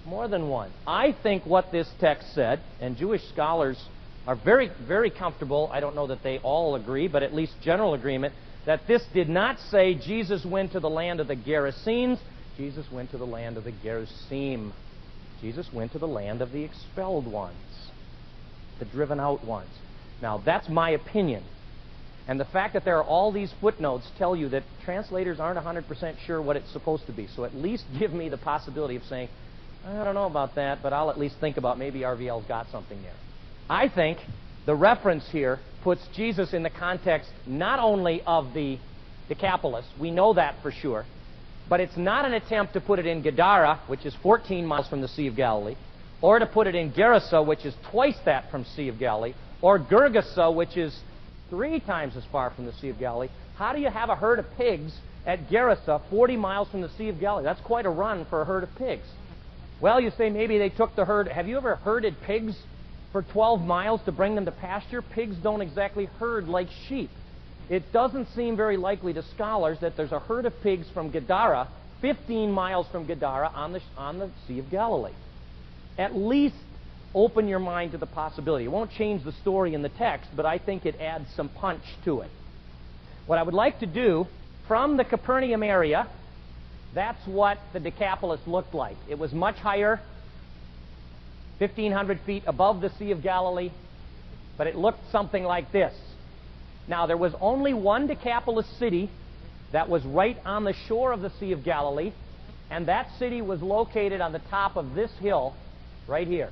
more than one. I think what this text said, and Jewish scholars are very, very comfortable, I don't know that they all agree, but at least general agreement, that this did not say Jesus went to the land of the Gerasenes. Jesus went to the land of the Gerusim. Jesus went to the land of the expelled ones, the driven out ones. Now, that's my opinion. And the fact that there are all these footnotes tell you that translators aren't 100% sure what it's supposed to be. So at least give me the possibility of saying, I don't know about that, but I'll at least think about maybe RVL's got something there. I think the reference here puts Jesus in the context not only of the Decapolis, we know that for sure, but it's not an attempt to put it in Gadara, which is 14 miles from the Sea of Galilee, or to put it in Gerasa, which is twice that from Sea of Galilee, or Gergesa, which is 3 times as far from the Sea of Galilee. How do you have a herd of pigs at Gerasa, 40 miles from the Sea of Galilee? That's quite a run for a herd of pigs. Well, you say maybe they took the herd. Have you ever herded pigs for 12 miles to bring them to pasture? Pigs don't exactly herd like sheep. It doesn't seem very likely to scholars that there's a herd of pigs from Gadara, 15 miles from Gadara, on the Sea of Galilee. At least open your mind to the possibility. It won't change the story in the text, but I think it adds some punch to it. What I would like to do, from the Capernaum area, that's what the Decapolis looked like. It was much higher, 1,500 feet above the Sea of Galilee, but it looked something like this. Now, there was only one Decapolis city that was right on the shore of the Sea of Galilee, and that city was located on the top of this hill right here.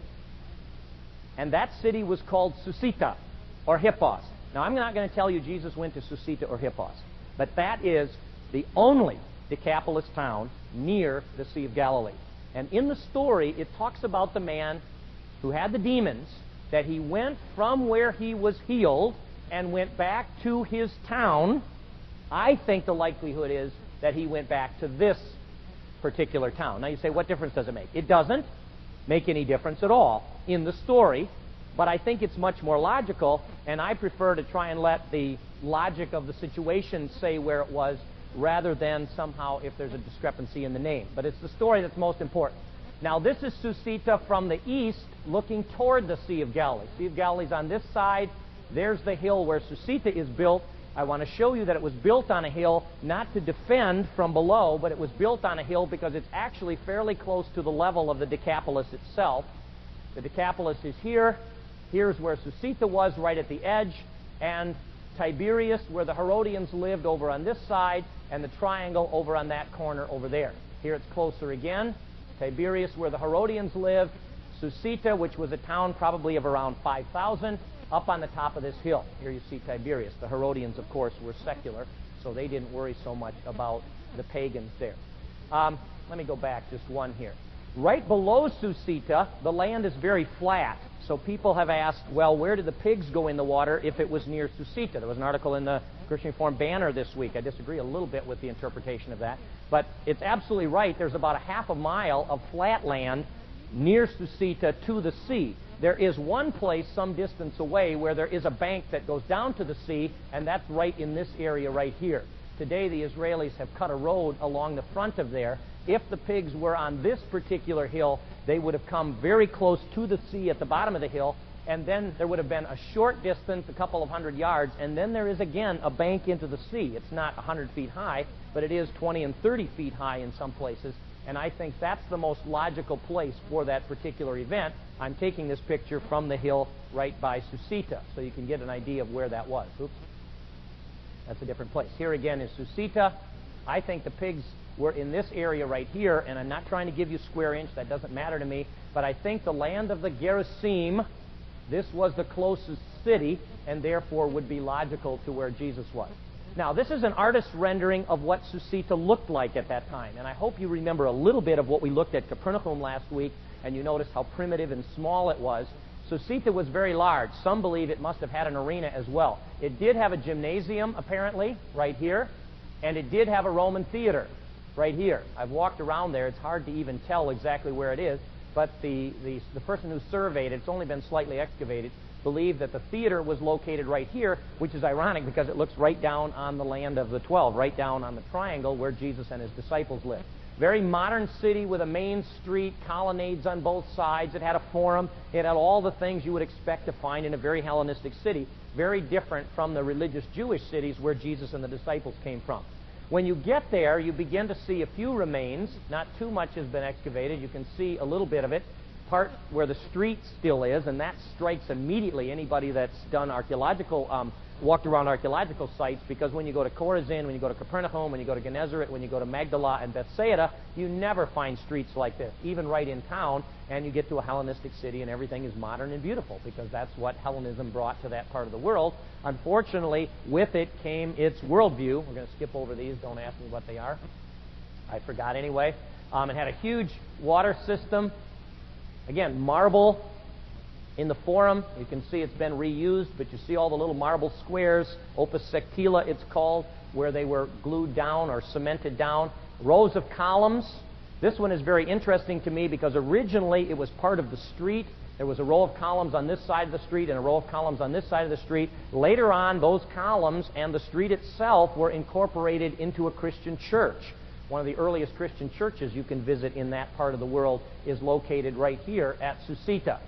And that city was called Susita, or Hippos. Now, I'm not going to tell you Jesus went to Susita or Hippos, but that is the only Decapolis town near the Sea of Galilee. And in the story, it talks about the man who had the demons, that he went from where he was healed and went back to his town I think the likelihood is that he went back to this particular town. Now you say, what difference does it make? It doesn't make any difference at all in the story, but I think it's much more logical, and I prefer to try and let the logic of the situation say where it was, rather than somehow if there's a discrepancy in the name. But it's the story that's most important. Now this is Susita from the east, looking toward the Sea of Galilee. Sea of Galilee's on this side. There's the hill where Susita is built. I want to show you that it was built on a hill, not to defend from below, but it was built on a hill because it's actually fairly close to the level of the Decapolis itself. The Decapolis is here. Here's where Susita was, right at the edge, and Tiberias, where the Herodians lived, over on this side, and the triangle over on that corner over there. Here it's closer again. Tiberias, where the Herodians lived. Susita, which was a town probably of around 5,000, up on the top of this hill. Here you see Tiberias. The Herodians, of course, were secular, so they didn't worry so much about the pagans there. Let me go back just one here. Right below Susita, the land is very flat. So people have asked, well, where did the pigs go in the water if it was near Susita? There was an article in the Christian Reformed Banner this week. I disagree a little bit with the interpretation of that. But it's absolutely right. There's about a half a mile of flat land near Susita to the sea. There is one place some distance away where there is a bank that goes down to the sea, and that's right in this area right here. Today the Israelis have cut a road along the front of there. If the pigs were on this particular hill, they would have come very close to the sea at the bottom of the hill, and then there would have been a short distance, a couple of hundred yards, and then there is again a bank into the sea. It's not 100 feet high, but it is 20 and 30 feet high in some places, and I think that's the most logical place for that particular event. I'm taking this picture from the hill right by Susita, so you can get an idea of where that was. Oops. That's a different place. Here again is Susita. I think the pigs were in this area right here, and I'm not trying to give you square inch. That doesn't matter to me. But I think the land of the Gerasim, this was the closest city, and therefore would be logical to where Jesus was. Now, this is an artist's rendering of what Susita looked like at that time. And I hope you remember a little bit of what we looked at Capernaum last week, and you noticed how primitive and small it was. Susita was very large. Some believe it must have had an arena as well. It did have a gymnasium, apparently, right here, and it did have a Roman theater right here. I've walked around there. It's hard to even tell exactly where it is, but the person who surveyed it, it's only been slightly excavated, believed that the theater was located right here, which is ironic because it looks right down on the land of the 12, right down on the triangle where Jesus and his disciples lived. Very modern city with a main street, colonnades on both sides. It had a forum. It had all the things you would expect to find in a very Hellenistic city. Very different from the religious Jewish cities where Jesus and the disciples came from. When you get there, you begin to see a few remains. Not too much has been excavated. You can see a little bit of it. Part where the street still is, and that strikes immediately anybody that's done archaeological, walked around archaeological sites, because when you go to Chorazin, when you go to Capernaum, when you go to Gennesaret, when you go to Magdala and Bethsaida, you never find streets like this, even right in town, and you get to a Hellenistic city and everything is modern and beautiful, because that's what Hellenism brought to that part of the world. Unfortunately, with it came its worldview. We're going to skip over these. Don't ask me what they are. I forgot anyway. It had a huge water system. Again, marble in the forum. You can see it's been reused, but you see all the little marble squares. Opus sectila, it's called, where they were glued down or cemented down. Rows of columns. This one is very interesting to me because originally it was part of the street. There was a row of columns on this side of the street and a row of columns on this side of the street. Later on, those columns and the street itself were incorporated into a Christian church. One of the earliest Christian churches you can visit in that part of the world is located right here at Susita.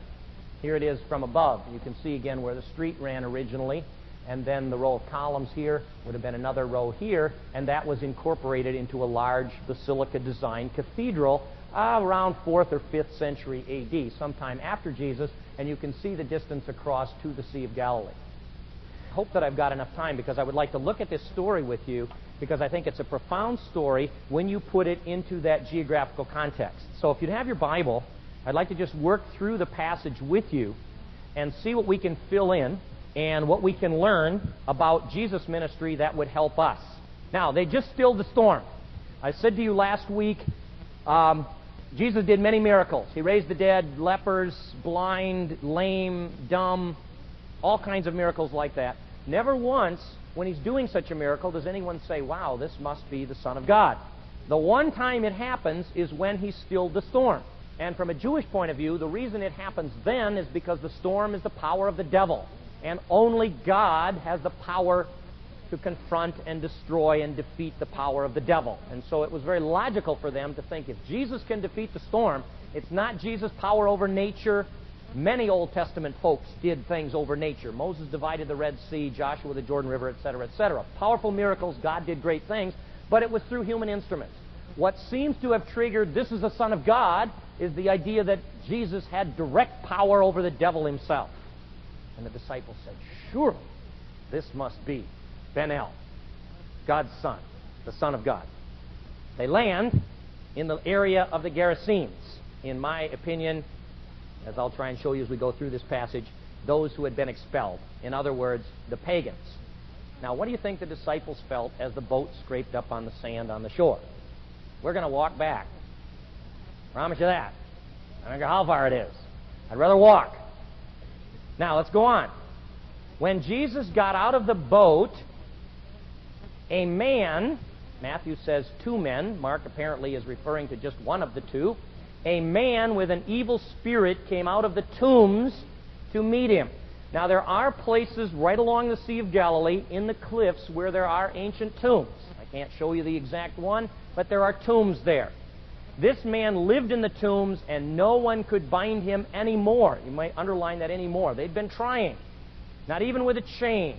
Here it is from above. You can see again where the street ran originally, and then the row of columns here would have been another row here, and that was incorporated into a large basilica-designed cathedral around 4th or 5th century A.D., sometime after Jesus, and you can see the distance across to the Sea of Galilee. I hope that I've got enough time because I would like to look at this story with you, because I think it's a profound story when you put it into that geographical context. So if you'd have your Bible, I'd like to just work through the passage with you and see what we can fill in and what we can learn about Jesus' ministry that would help us. Now, they just stilled the storm. I said to you last week, Jesus did many miracles. He raised the dead, lepers, blind, lame, dumb, all kinds of miracles like that. Never once when he's doing such a miracle, does anyone say, wow, this must be the Son of God? The one time it happens is when he stilled the storm. And from a Jewish point of view, the reason it happens then is because the storm is the power of the devil. And only God has the power to confront and destroy and defeat the power of the devil. And so it was very logical for them to think if Jesus can defeat the storm, it's not Jesus' power over nature. Many Old Testament folks did things over nature. Moses divided the Red Sea, Joshua the Jordan River, etc., etc. Powerful miracles, God did great things, but it was through human instruments. What seems to have triggered this is the Son of God is the idea that Jesus had direct power over the devil himself. And the disciples said, surely this must be Ben-El, God's Son, the Son of God. They land in the area of the Gerasenes. In my opinion, as I'll try and show you as we go through this passage, those who had been expelled. In other words, the pagans. Now, what do you think the disciples felt as the boat scraped up on the sand on the shore? We're going to walk back. Promise you that. I don't care how far it is. I'd rather walk. Now, let's go on. When Jesus got out of the boat, a man, Matthew says 2 men, Mark apparently is referring to just one of the 2, a man with an evil spirit came out of the tombs to meet him. Now, there are places right along the Sea of Galilee in the cliffs where there are ancient tombs. I can't show you the exact one, but there are tombs there. This man lived in the tombs, and no one could bind him anymore. You might underline that anymore. They'd been trying, not even with a chain.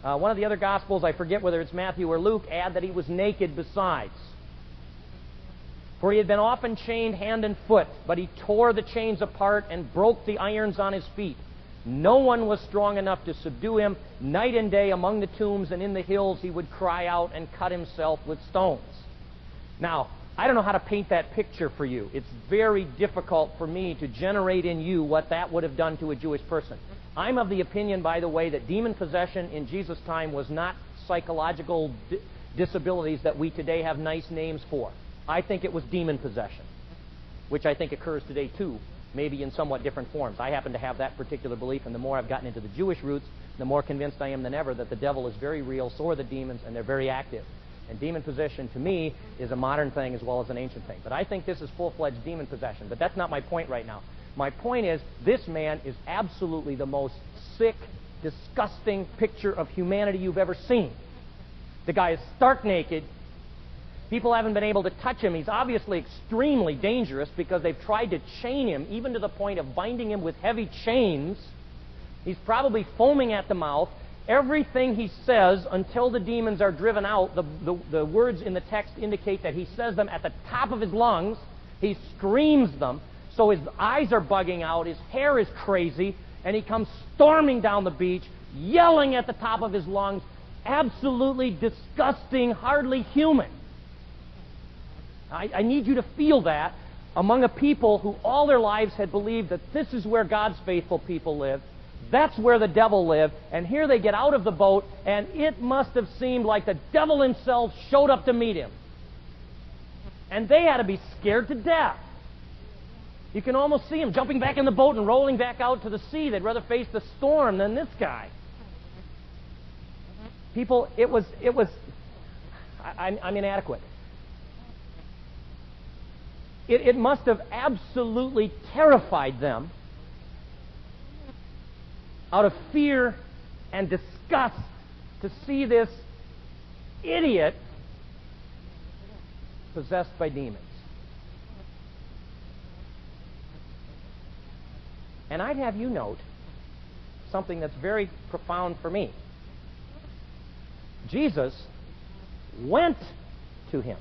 One of the other Gospels, I forget whether it's Matthew or Luke, add that he was naked besides. For he had been often chained hand and foot, but he tore the chains apart and broke the irons on his feet. No one was strong enough to subdue him. Night and day among the tombs and in the hills he would cry out and cut himself with stones. Now, I don't know how to paint that picture for you. It's very difficult for me to generate in you what that would have done to a Jewish person. I'm of the opinion, by the way, that demon possession in Jesus' time was not psychological disabilities that we today have nice names for. I think it was demon possession, which I think occurs today too, maybe in somewhat different forms. I happen to have that particular belief, and the more I've gotten into the Jewish roots, the more convinced I am than ever that the devil is very real, so are the demons, and they're very active. And demon possession, to me, is a modern thing as well as an ancient thing. But I think this is full-fledged demon possession. But that's not my point right now. My point is, this man is absolutely the most sick, disgusting picture of humanity you've ever seen. The guy is stark naked. People haven't been able to touch him. He's obviously extremely dangerous because they've tried to chain him, even to the point of binding him with heavy chains. He's probably foaming at the mouth. Everything he says, until the demons are driven out, the words in the text indicate that he says them at the top of his lungs. He screams them, so his eyes are bugging out, his hair is crazy, and he comes storming down the beach, yelling at the top of his lungs, absolutely disgusting, hardly human. I need you to feel that among a people who all their lives had believed that this is where God's faithful people live. That's where the devil lived. And here they get out of the boat, and it must have seemed like the devil himself showed up to meet him. And they had to be scared to death. You can almost see him jumping back in the boat and rolling back out to the sea. They'd rather face the storm than this guy. People, I'm inadequate. It must have absolutely terrified them out of fear and disgust to see this idiot possessed by demons. And I'd have you note something that's very profound for me. Jesus went to him.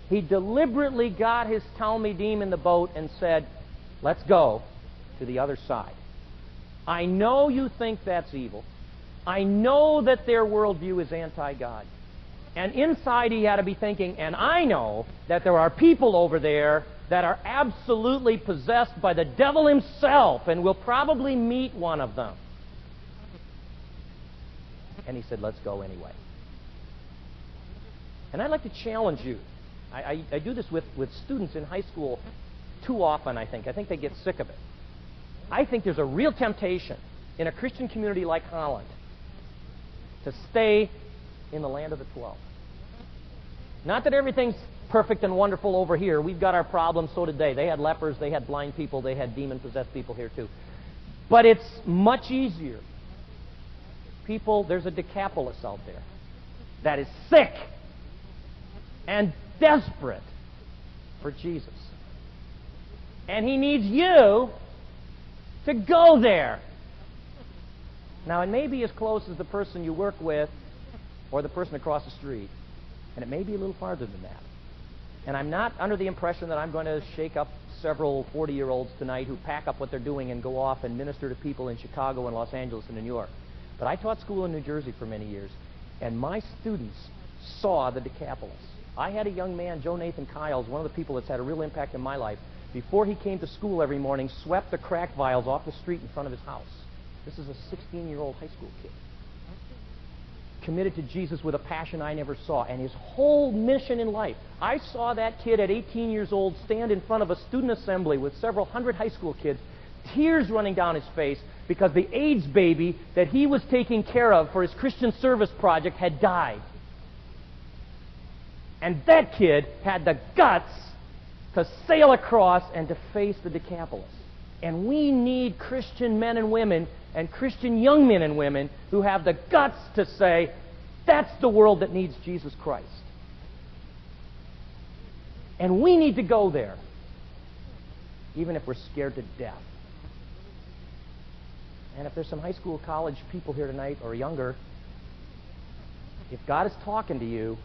He deliberately got his Talmidim in the boat and said, let's go to the other side. I know you think that's evil. I know that their worldview is anti-God. And inside he had to be thinking, and I know that there are people over there that are absolutely possessed by the devil himself, and we'll probably meet one of them. And he said, let's go anyway. And I'd like to challenge you. I do this with students in high school too often, I think. I think they get sick of it. I think there's a real temptation in a Christian community like Holland to stay in the land of the 12. Not that everything's perfect and wonderful over here. We've got our problems, so did they. They had lepers, they had blind people, they had demon-possessed people here too. But it's much easier. People, there's a Decapolis out there that is sick and desperate for Jesus. And he needs you to go there. Now, it may be as close as the person you work with or the person across the street, and it may be a little farther than that. And I'm not under the impression that I'm going to shake up several 40-year-olds tonight who pack up what they're doing and go off and minister to people in Chicago and Los Angeles and New York. But I taught school in New Jersey for many years, and my students saw the Decapolis. I had a young man, Joe Nathan Kiles, one of the people that's had a real impact in my life, before he came to school every morning, swept the crack vials off the street in front of his house. This is a 16-year-old high school kid. Committed to Jesus with a passion I never saw, and his whole mission in life. I saw that kid at 18 years old stand in front of a student assembly with several hundred high school kids, tears running down his face because the AIDS baby that he was taking care of for his Christian service project had died. And that kid had the guts to sail across and to face the Decapolis. And we need Christian men and women and Christian young men and women who have the guts to say, that's the world that needs Jesus Christ. And we need to go there, even if we're scared to death. And if there's some high school, college people here tonight or younger, if God is talking to you,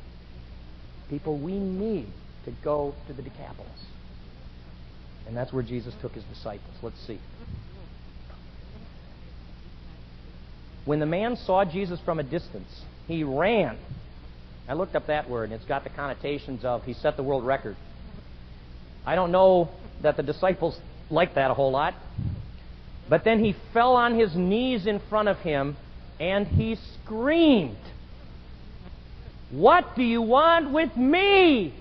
people, we need to go to the Decapolis. And that's where Jesus took his disciples. Let's see. When the man saw Jesus from a distance, he ran. I looked up that word, and it's got the connotations of he set the world record. I don't know that the disciples liked that a whole lot. But then he fell on his knees in front of him, and he screamed, "What do you want with me?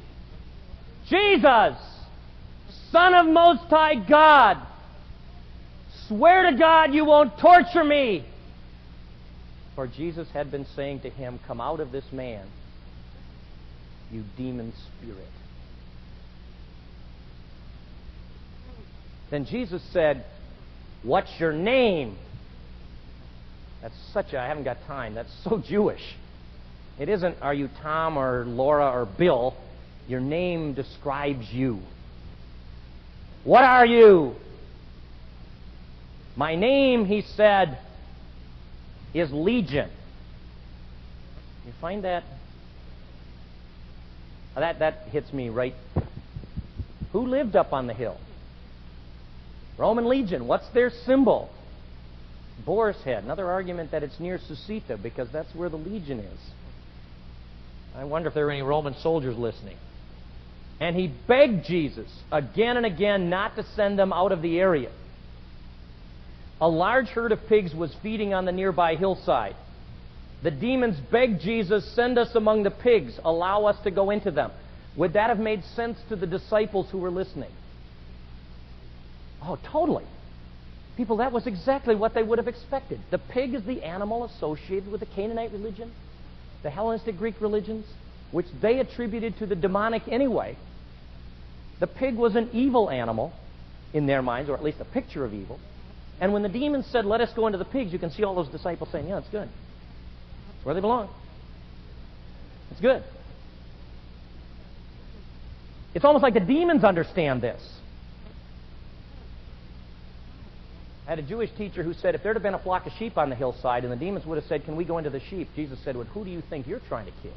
Jesus, Son of Most High God, swear to God you won't torture me." For Jesus had been saying to him, "Come out of this man, you demon spirit." Then Jesus said, "What's your name?" I haven't got time. That's so Jewish. It isn't, are you Tom or Laura or Bill? Your name describes you. What are you? My name, he said, is Legion. You find that? That hits me right. Who lived up on the hill? Roman legion. What's their symbol? Boar's head. Another argument that it's near Susita because that's where the legion is. I wonder if there are any Roman soldiers listening. And he begged Jesus again and again not to send them out of the area. A large herd of pigs was feeding on the nearby hillside. The demons begged Jesus, "Send us among the pigs. Allow us to go into them." Would that have made sense to the disciples who were listening? Oh, totally. People, that was exactly what they would have expected. The pig is the animal associated with the Canaanite religion, the Hellenistic Greek religions, which they attributed to the demonic anyway. The pig was an evil animal in their minds, or at least a picture of evil. And when the demons said, "Let us go into the pigs," you can see all those disciples saying, "Yeah, it's good. It's where they belong. It's good." It's almost like the demons understand this. I had a Jewish teacher who said if there had been a flock of sheep on the hillside and the demons would have said, "Can we go into the sheep?" Jesus said, "Well, who do you think you're trying to kill?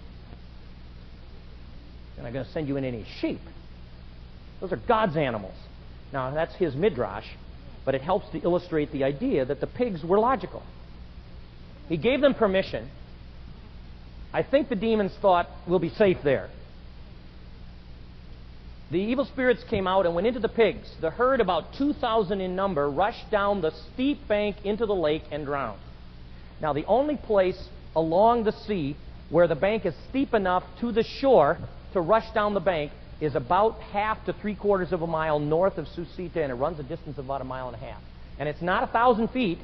They're not going to send you in any sheep. Those are God's animals." Now, that's his midrash, but it helps to illustrate the idea that the pigs were logical. He gave them permission. I think the demons thought, "We'll be safe there." The evil spirits came out and went into the pigs. The herd, about 2,000 in number, rushed down the steep bank into the lake and drowned. Now, the only place along the sea where the bank is steep enough to the shore to rush down the bank is about 1/2 to 3/4 of a mile north of Susita, and it runs a distance of about 1.5 miles. And it's not 1,000 feet.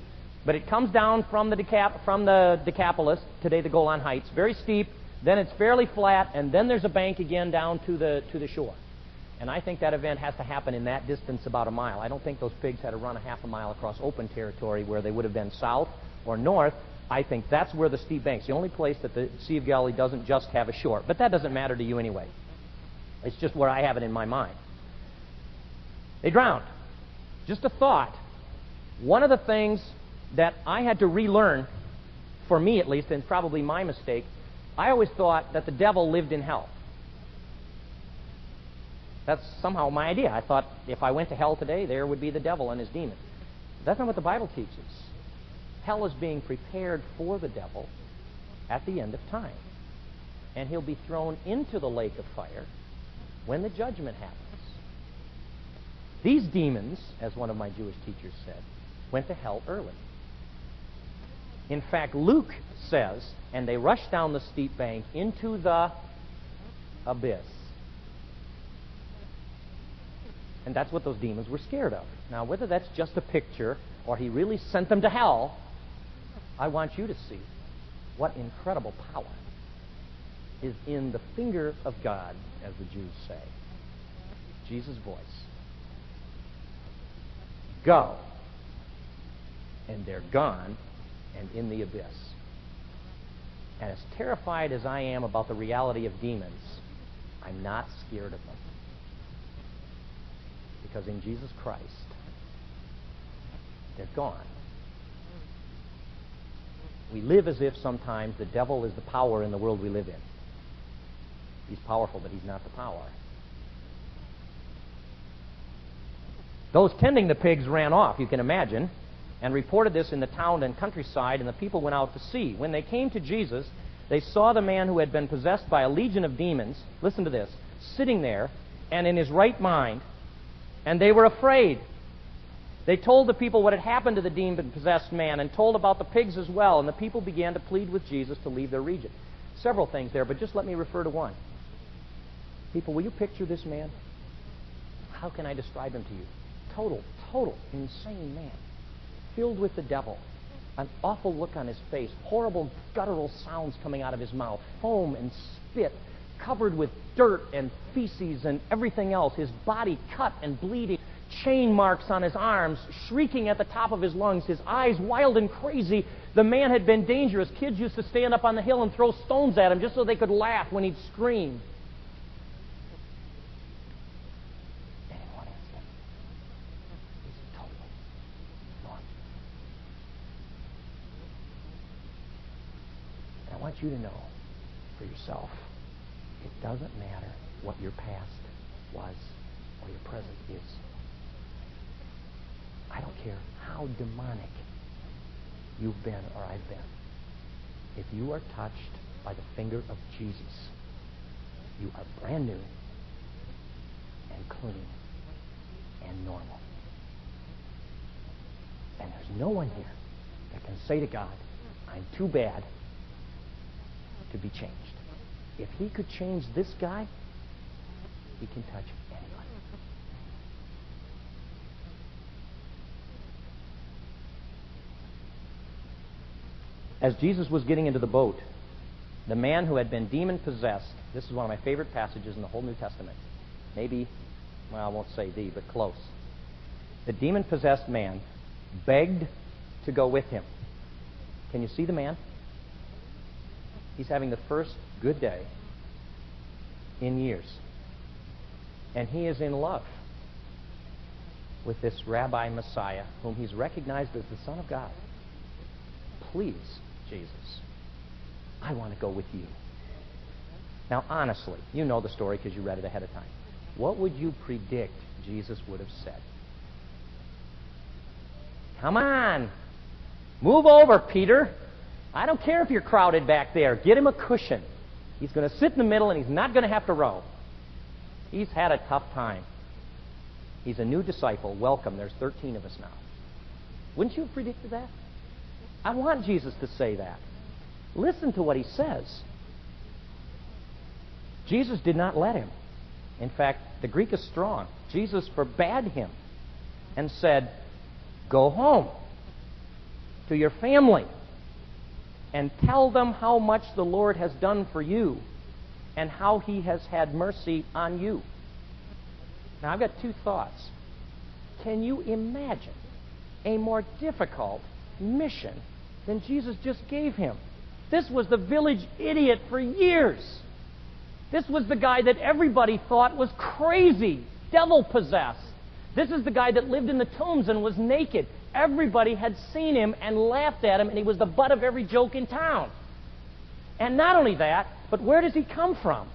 But it comes down from the Decapolis, today the Golan Heights, very steep, then it's fairly flat, and then there's a bank again down to the shore. And I think that event has to happen in that distance, about a mile. I don't think those pigs had to run a half a mile across open territory where they would have been south or north. I think that's where the steep bank's the only place that the Sea of Galilee doesn't just have a shore. But that doesn't matter to you anyway. It's just where I have it in my mind. They drowned. Just a thought. One of the things that I had to relearn, for me at least, and probably my mistake, I always thought that the devil lived in hell. That's somehow my idea. I thought if I went to hell today, there would be the devil and his demons. That's not what the Bible teaches. Hell is being prepared for the devil at the end of time. And he'll be thrown into the lake of fire when the judgment happens. These demons, as one of my Jewish teachers said, went to hell early. In fact, Luke says, and they rushed down the steep bank into the abyss. And that's what those demons were scared of. Now, whether that's just a picture or he really sent them to hell, I want you to see what incredible power is in the finger of God, as the Jews say. Jesus' voice. Go. And they're gone and in the abyss. And as terrified as I am about the reality of demons, I'm not scared of them. Because in Jesus Christ, they're gone. We live as if sometimes the devil is the power in the world we live in. He's powerful, but he's not the power. Those tending the pigs ran off, you can imagine, and reported this in the town and countryside, and the people went out to see. When they came to Jesus, they saw the man who had been possessed by a legion of demons, listen to this, sitting there and in his right mind, and they were afraid. They told the people what had happened to the demon-possessed man and told about the pigs as well, and the people began to plead with Jesus to leave their region. Several things there, but just let me refer to one. People, will you picture this man? How can I describe him to you? Total, insane man. Filled with the devil. An awful look on his face. Horrible guttural sounds coming out of his mouth. Foam and spit. Covered with dirt and feces and everything else. His body cut and bleeding. Chain marks on his arms. Shrieking at the top of his lungs. His eyes wild and crazy. The man had been dangerous. Kids used to stand up on the hill and throw stones at him just so they could laugh when he'd scream. And in one instant, he's totally gone. And I want you to know for yourself, it doesn't matter what your past was or your present is. I don't care how demonic you've been or I've been. If you are touched by the finger of Jesus, you are brand new and clean and normal. And there's no one here that can say to God, I'm too bad to be changed. If he could change this guy, he can touch anybody. As Jesus was getting into the boat, the man who had been demon-possessed, this is one of my favorite passages in the whole New Testament. Maybe, well, I won't say the, but close. The demon-possessed man begged to go with him. Can you see the man? He's having the first good day in years. And he is in love with this Rabbi Messiah, whom he's recognized as the Son of God. Please, Jesus, I want to go with you. Now, honestly, you know the story because you read it ahead of time. What would you predict Jesus would have said? Come on, move over, Peter. I don't care if you're crowded back there. Get him a cushion. He's going to sit in the middle and he's not going to have to row. He's had a tough time. He's a new disciple. Welcome. There's 13 of us now. Wouldn't you have predicted that? I want Jesus to say that. Listen to what he says. Jesus did not let him. In fact, the Greek is strong. Jesus forbade him and said, go home. to your family, and tell them how much the Lord has done for you and how He has had mercy on you. Now, I've got two thoughts. Can you imagine a more difficult mission than Jesus just gave him? This was the village idiot for years. This was the guy that everybody thought was crazy, devil-possessed. This is the guy that lived in the tombs and was naked. Everybody had seen him and laughed at him, and he was the butt of every joke in town. And not only that, but where does he come from?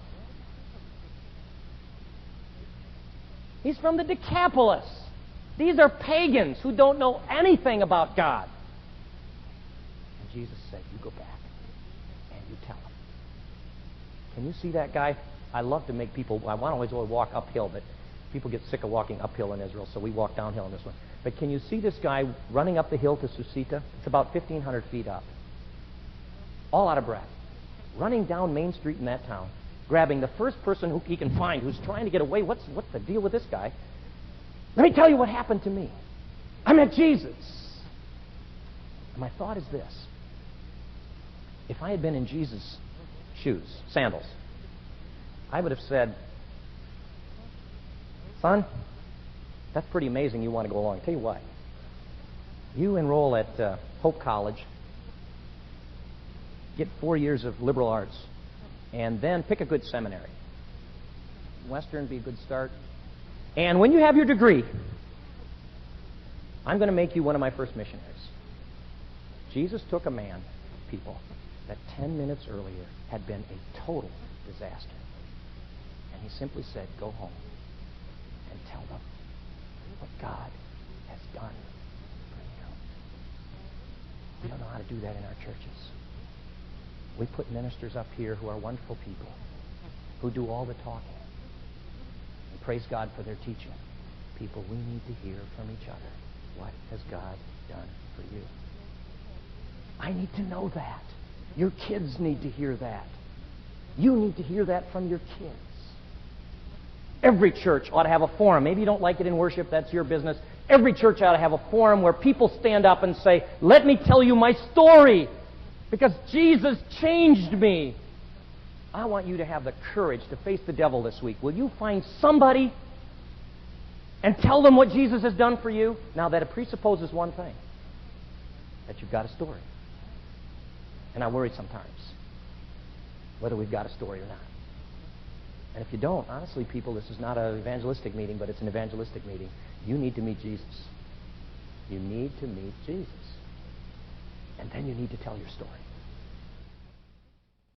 He's from the Decapolis. These are pagans who don't know anything about God. And Jesus said, you go back and you tell them. Can you see that guy? I love to make people, I want to always walk uphill, but people get sick of walking uphill in Israel, so we walk downhill in this one. But can you see this guy running up the hill to Susita? It's about 1,500 feet up. All out of breath. Running down Main Street in that town, grabbing the first person who he can find who's trying to get away. What's the deal with this guy? Let me tell you what happened to me. I met Jesus. And my thought is this. If I had been in Jesus' shoes, sandals, I would have said, son, that's pretty amazing you want to go along. Tell you what, you enroll at Hope College, get 4 years of liberal arts, and then pick a good seminary. Western be a good start. And when you have your degree, I'm going to make you one of my first missionaries. Jesus took a man, people, that 10 minutes earlier had been a total disaster. And he simply said, go home and tell them what God has done for you. We don't know how to do that in our churches. We put ministers up here who are wonderful people, who do all the talking. And praise God for their teaching. People, we need to hear from each other. What has God done for you? I need to know that. Your kids need to hear that. You need to hear that from your kids. Every church ought to have a forum. Maybe you don't like it in worship, that's your business. Every church ought to have a forum where people stand up and say, let me tell you my story, because Jesus changed me. I want you to have the courage to face the devil this week. Will you find somebody and tell them what Jesus has done for you? Now, that it presupposes one thing, that you've got a story. And I worry sometimes whether we've got a story or not. And if you don't, honestly, people, this is not an evangelistic meeting, but it's an evangelistic meeting. You need to meet Jesus. You need to meet Jesus. And then you need to tell your story.